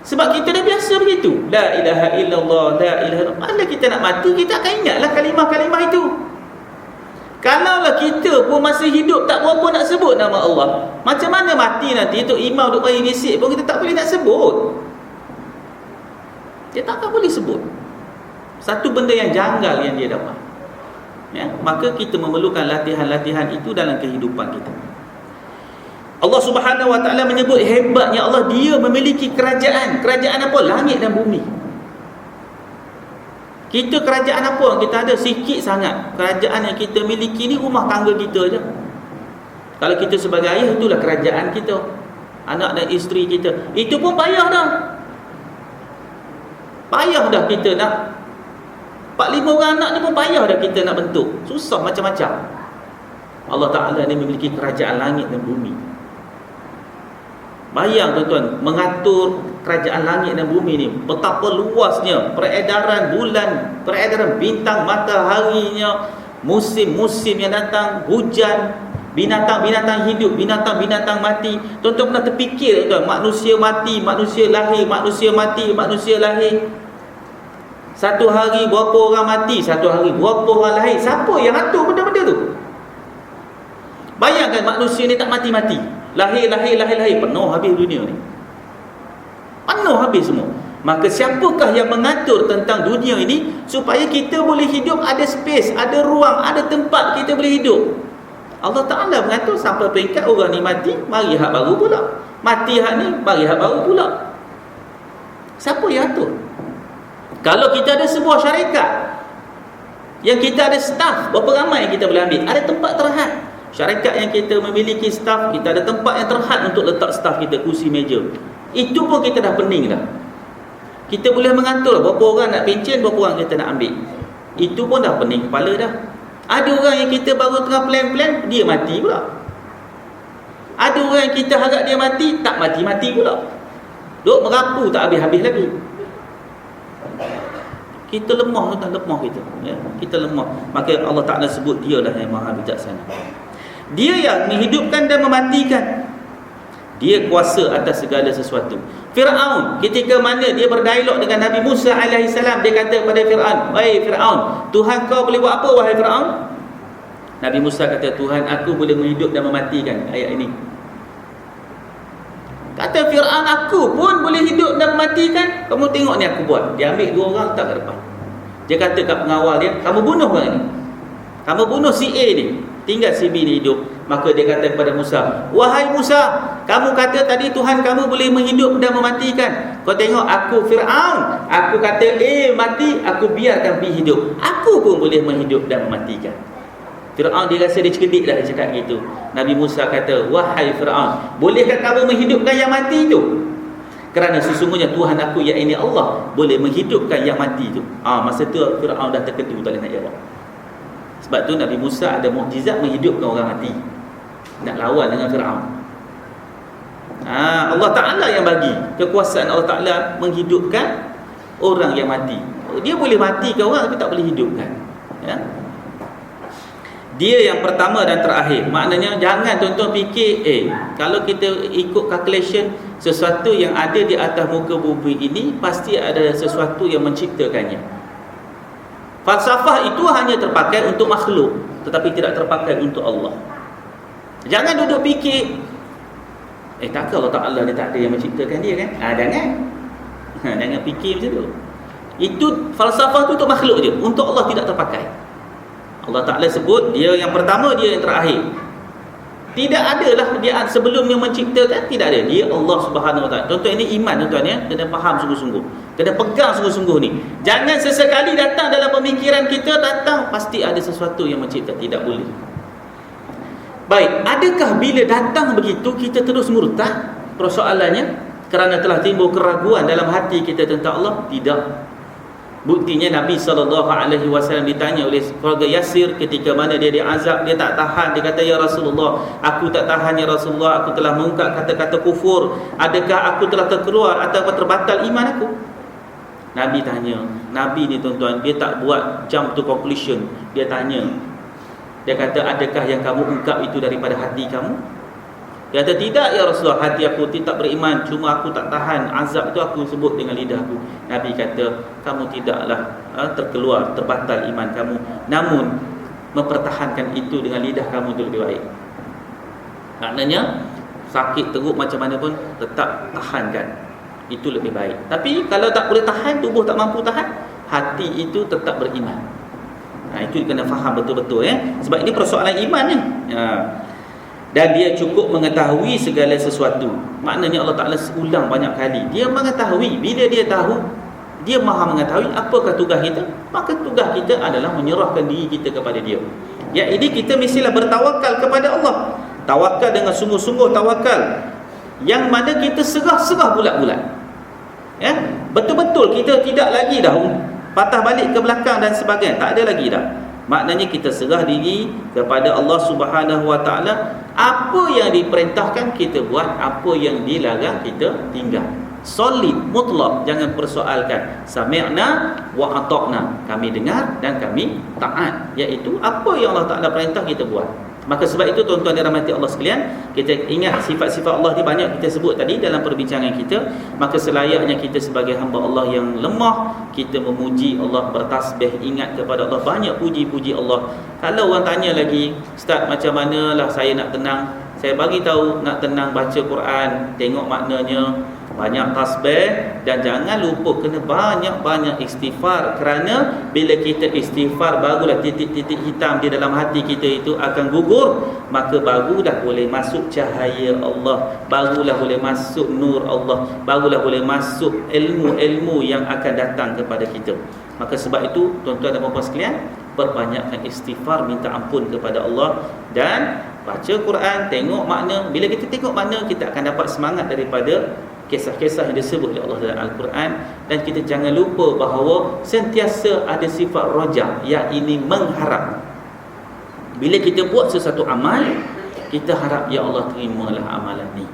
Sebab kita dah biasa begitu. La ilaha illallah, la ilaha illallah. Bila kita nak mati, kita akan ingatlah kalimah-kalimah itu. Kalaulah kita pun masa hidup tak berapa nak sebut nama Allah, macam mana mati nanti tu imam duk bagi bisik pun kita tak boleh nak sebut. Dia takkan boleh sebut. Satu benda yang janggal yang dia dapat. Ya, maka kita memerlukan latihan-latihan itu dalam kehidupan kita. Allah Subhanahu Wa Taala menyebut hebatnya Allah, dia memiliki kerajaan. Kerajaan apa? Langit dan bumi. Kita kerajaan apa yang kita ada? Sikit sangat. Kerajaan yang kita miliki ni rumah tangga kita je. Kalau kita sebagai ayah, itulah kerajaan kita. Anak dan isteri kita. Itu pun payah dah. Payah dah kita nak 4-5 orang anak ni pun payah dah kita nak bentuk. Susah macam-macam. Allah Ta'ala ni memiliki kerajaan langit dan bumi. Bayang tuan-tuan, mengatur kerajaan langit dan bumi ni, betapa luasnya peredaran bulan, peredaran bintang, mataharinya, musim-musim yang datang, hujan, binatang-binatang hidup, binatang-binatang mati. Tuan-tuan pernah terfikir tuan, manusia mati, manusia lahir, manusia mati, manusia lahir. Satu hari berapa orang mati, satu hari berapa orang lahir. Siapa yang atur benda-benda tu? Bayangkan manusia ni tak mati-mati, lahir, penuh habis dunia ni. Penuh habis semua. Maka siapakah yang mengatur tentang dunia ini supaya kita boleh hidup, ada space, ada ruang, ada tempat kita boleh hidup? Allah Ta'ala mengatur sampai peringkat orang ni mati, mari hak baru pula. Mati hak ni, mari hak baru pula. Siapa yang atur? Kalau kita ada sebuah syarikat yang kita ada staff, berapa ramai yang kita boleh ambil? Ada tempat terhad. Syarikat yang kita memiliki staff, kita ada tempat yang terhad untuk letak staff kita, kursi meja. Itu pun kita dah pening dah. Kita boleh mengatur berapa orang nak pencen, berapa orang kita nak ambil. Itu pun dah pening kepala dah. Ada orang yang kita baru tengah plan-plan, dia mati pula. Ada orang yang kita harap dia mati, tak mati-mati pula. Duk merapu tak habis-habis lagi. Kita lemah, tak lemah kita, ya? Kita lemah. Maka Allah Ta'ala sebut dialah yang maha bijaksana. Dia yang menghidupkan dan mematikan. Dia kuasa atas segala sesuatu. Fir'aun, ketika mana dia berdialog dengan Nabi Musa AS, dia kata kepada Fir'aun, wahai Fir'aun, Tuhan kau boleh buat apa wahai Fir'aun? Nabi Musa kata, Tuhan aku boleh menghidup dan mematikan. Ayat ini. Kata Fir'aun, aku pun boleh hidup dan mematikan. Kamu tengok ni aku buat. Dia ambil 2 orang letak ke depan. Dia kata kat pengawal dia, kamu bunuh orang ni. Kamu bunuh si A ni, tinggal si B ni hidup. Maka dia kata kepada Musa, wahai Musa, kamu kata tadi Tuhan kamu boleh menghidup dan mematikan. Kau tengok aku Fir'aun, aku kata A mati, aku biarkan B hidup. Aku pun boleh menghidup dan mematikan. Fir'aun dia rasa dia cerdik dah, dia cakap gitu. Nabi Musa kata, wahai Fir'aun, bolehkah kamu menghidupkan yang mati itu? Kerana sesungguhnya Tuhan aku, yang ini Allah, boleh menghidupkan yang mati itu. Masa tu Fir'aun dah terkedu, tak boleh nak jawab. Sebab tu Nabi Musa ada mukjizat menghidupkan orang mati, nak lawan dengan Fir'aun. Allah Ta'ala yang bagi kekuasaan. Allah Ta'ala menghidupkan orang yang mati. Dia boleh matikan orang tapi tak boleh hidupkan, ya? Dia yang pertama dan terakhir. Maknanya jangan tuan-tuan fikir kalau kita ikut calculation, sesuatu yang ada di atas muka bumi ini pasti ada sesuatu yang menciptakannya. Falsafah itu hanya terpakai untuk makhluk, tetapi tidak terpakai untuk Allah. Jangan duduk fikir takkan Allah Ta'ala ni tak ada yang menciptakan dia kan? Jangan fikir macam tu. Itu falsafah tu untuk makhluk je, untuk Allah tidak terpakai. Allah Ta'ala sebut dia yang pertama, dia yang terakhir. Tidak adalah dia sebelumnya menciptakan, tidak ada. Dia Allah Subhanahu Wa Ta'ala. Tuan-tuan, ini iman tuan-tuan, ya. Kena faham sungguh-sungguh, kena pegang sungguh-sungguh ni. Jangan sesekali datang dalam pemikiran kita, datang pasti ada sesuatu yang mencipta. Tidak boleh. Baik, adakah bila datang begitu kita terus murtad? Persoalannya, kerana telah timbul keraguan dalam hati kita tentang Allah? Tidak. Buktinya Nabi SAW ditanya oleh keluarga Yasir ketika mana dia diazab, dia tak tahan, dia kata, ya Rasulullah, aku tak tahan ya Rasulullah, aku telah mengungkap kata-kata kufur, adakah aku telah terkeluar atau terbatal iman aku? Nabi tanya, Nabi ni tuan-tuan, dia tak buat jump to conclusion, dia tanya, dia kata, adakah yang kamu ungkap itu daripada hati kamu? Dia kata, tidak ya Rasulullah, hati aku tidak beriman, cuma aku tak tahan azab itu, aku sebut dengan lidahku. Nabi kata, kamu tidaklah terkeluar, terbatal iman kamu, namun mempertahankan itu dengan lidah kamu itu lebih baik. Maknanya sakit teruk macam mana pun tetap tahankan, itu lebih baik. Tapi kalau tak boleh tahan, tubuh tak mampu tahan, hati itu tetap beriman. Itu kena faham betul-betul sebab ini persoalan iman ni. Dan dia cukup mengetahui segala sesuatu. Maknanya Allah Ta'ala ulang banyak kali, dia mengetahui. Bila dia tahu, dia maha mengetahui apakah tugas kita, maka tugas kita adalah menyerahkan diri kita kepada dia. Ya, ini kita mestilah bertawakal kepada Allah. Tawakal dengan sungguh-sungguh tawakal, yang mana kita serah-serah bulat-bulat. Betul-betul kita tidak lagi dah patah balik ke belakang dan sebagainya, tak ada lagi dah. Maknanya kita serah diri kepada Allah Subhanahu Wa Taala. Apa yang diperintahkan kita buat, apa yang dilarang kita tinggal. Solid, mutlak, jangan persoalkan. Sami'na wa ata'na, kami dengar dan kami taat, iaitu apa yang Allah Taala perintah kita buat. Maka sebab itu tuan-tuan dan rahmati Allah sekalian, kita ingat sifat-sifat Allah ni banyak kita sebut tadi dalam perbincangan kita. Maka selayaknya kita sebagai hamba Allah yang lemah, kita memuji Allah, bertasbih, ingat kepada Allah, banyak puji-puji Allah. Kalau orang tanya lagi, Ustaz macam manalah saya nak tenang, saya bagi tahu, nak tenang baca Quran, tengok maknanya, banyak tasbih, dan jangan lupa kena banyak-banyak istighfar. Kerana bila kita istighfar, barulah titik-titik hitam di dalam hati kita itu akan gugur. Maka barulah boleh masuk cahaya Allah, barulah boleh masuk nur Allah, barulah boleh masuk ilmu-ilmu yang akan datang kepada kita. Maka sebab itu tuan-tuan dan puan-puan sekalian, perbanyakkan istighfar, minta ampun kepada Allah, dan baca Quran, tengok makna. Bila kita tengok makna, kita akan dapat semangat daripada kisah-kisah yang disebut oleh Allah dalam Al-Quran. Dan kita jangan lupa bahawa sentiasa ada sifat raja, iaitu mengharap. Bila kita buat sesuatu amal, kita harap, ya Allah terimalah amalan ni.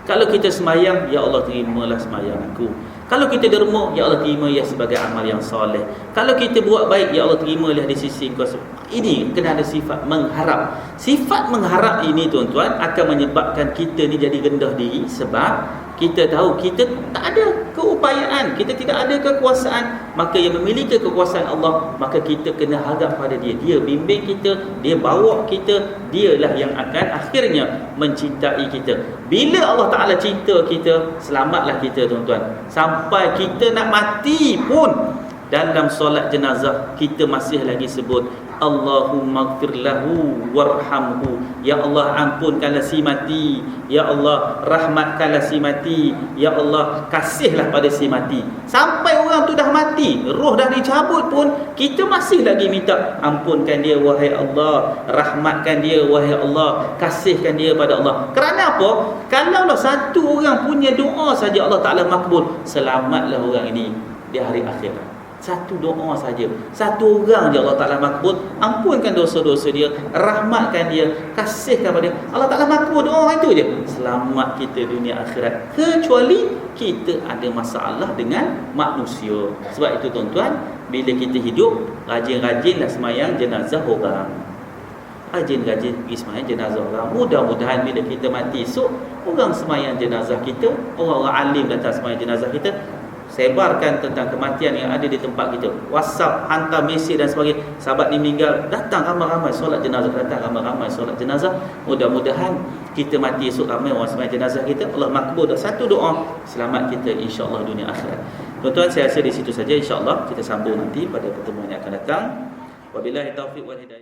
Kalau kita semayang, ya Allah terimalah semayang aku. Kalau kita derma, ya Allah terima ia sebagai amal yang soleh. Kalau kita buat baik, ya Allah terimalah di sisi Engkau. Ini kena ada sifat mengharap. Sifat mengharap ini tuan-tuan akan menyebabkan kita ni jadi rendah diri. Sebab kita tahu kita tak ada keupayaan, kita tidak ada kekuasaan. Maka yang memiliki kekuasaan Allah, maka kita kena harap pada dia. Dia bimbing kita, dia bawa kita, dialah yang akan akhirnya mencintai kita. Bila Allah Ta'ala cinta kita, selamatlah kita tuan-tuan. Sampai kita nak mati pun, dalam solat jenazah kita masih lagi sebut Allahumma gfir lahu warhamhu. Ya Allah, ampunkanlah si mati. Ya Allah, rahmatkanlah si mati. Ya Allah, kasihlah pada si mati. Sampai orang tu dah mati, roh dah dicabut pun, kita masih lagi minta, ampunkan dia wahai Allah, rahmatkan dia wahai Allah, kasihkan dia pada Allah. Kerana apa? Kalaulah satu orang punya doa saja Allah Ta'ala makbul, selamatlah orang ini di hari akhirat. Satu doa saja, satu orang je Allah Ta'ala makbul, ampunkan dosa-dosa dia, rahmatkan dia, kasihkan pada dia. Allah Ta'ala makbul doa itu je, selamat kita dunia akhirat. Kecuali kita ada masalah dengan manusia. Sebab itu tuan-tuan, bila kita hidup, rajin-rajinlah semayang jenazah orang. Rajin-rajin pergi semayang jenazah orang. Mudah-mudahan bila kita mati esok, orang semayang jenazah kita, orang-orang alim datang semayang jenazah kita, sebarkan tentang kematian yang ada di tempat kita. WhatsApp, hantar mesej dan sebagainya. Sahabat ni meninggal, datang ramai-ramai solat jenazah, datang ramai-ramai solat jenazah. Mudah-mudahan kita mati esok ramai orang sembahyang jenazah kita, Allah makbul satu doa, selamat kita insya-Allah dunia akhirat. Tuan-tuan, saya rasa di situ saja, insya-Allah kita sambung nanti pada pertemuan yang akan datang. Wabillahi taufiq wal hidayah.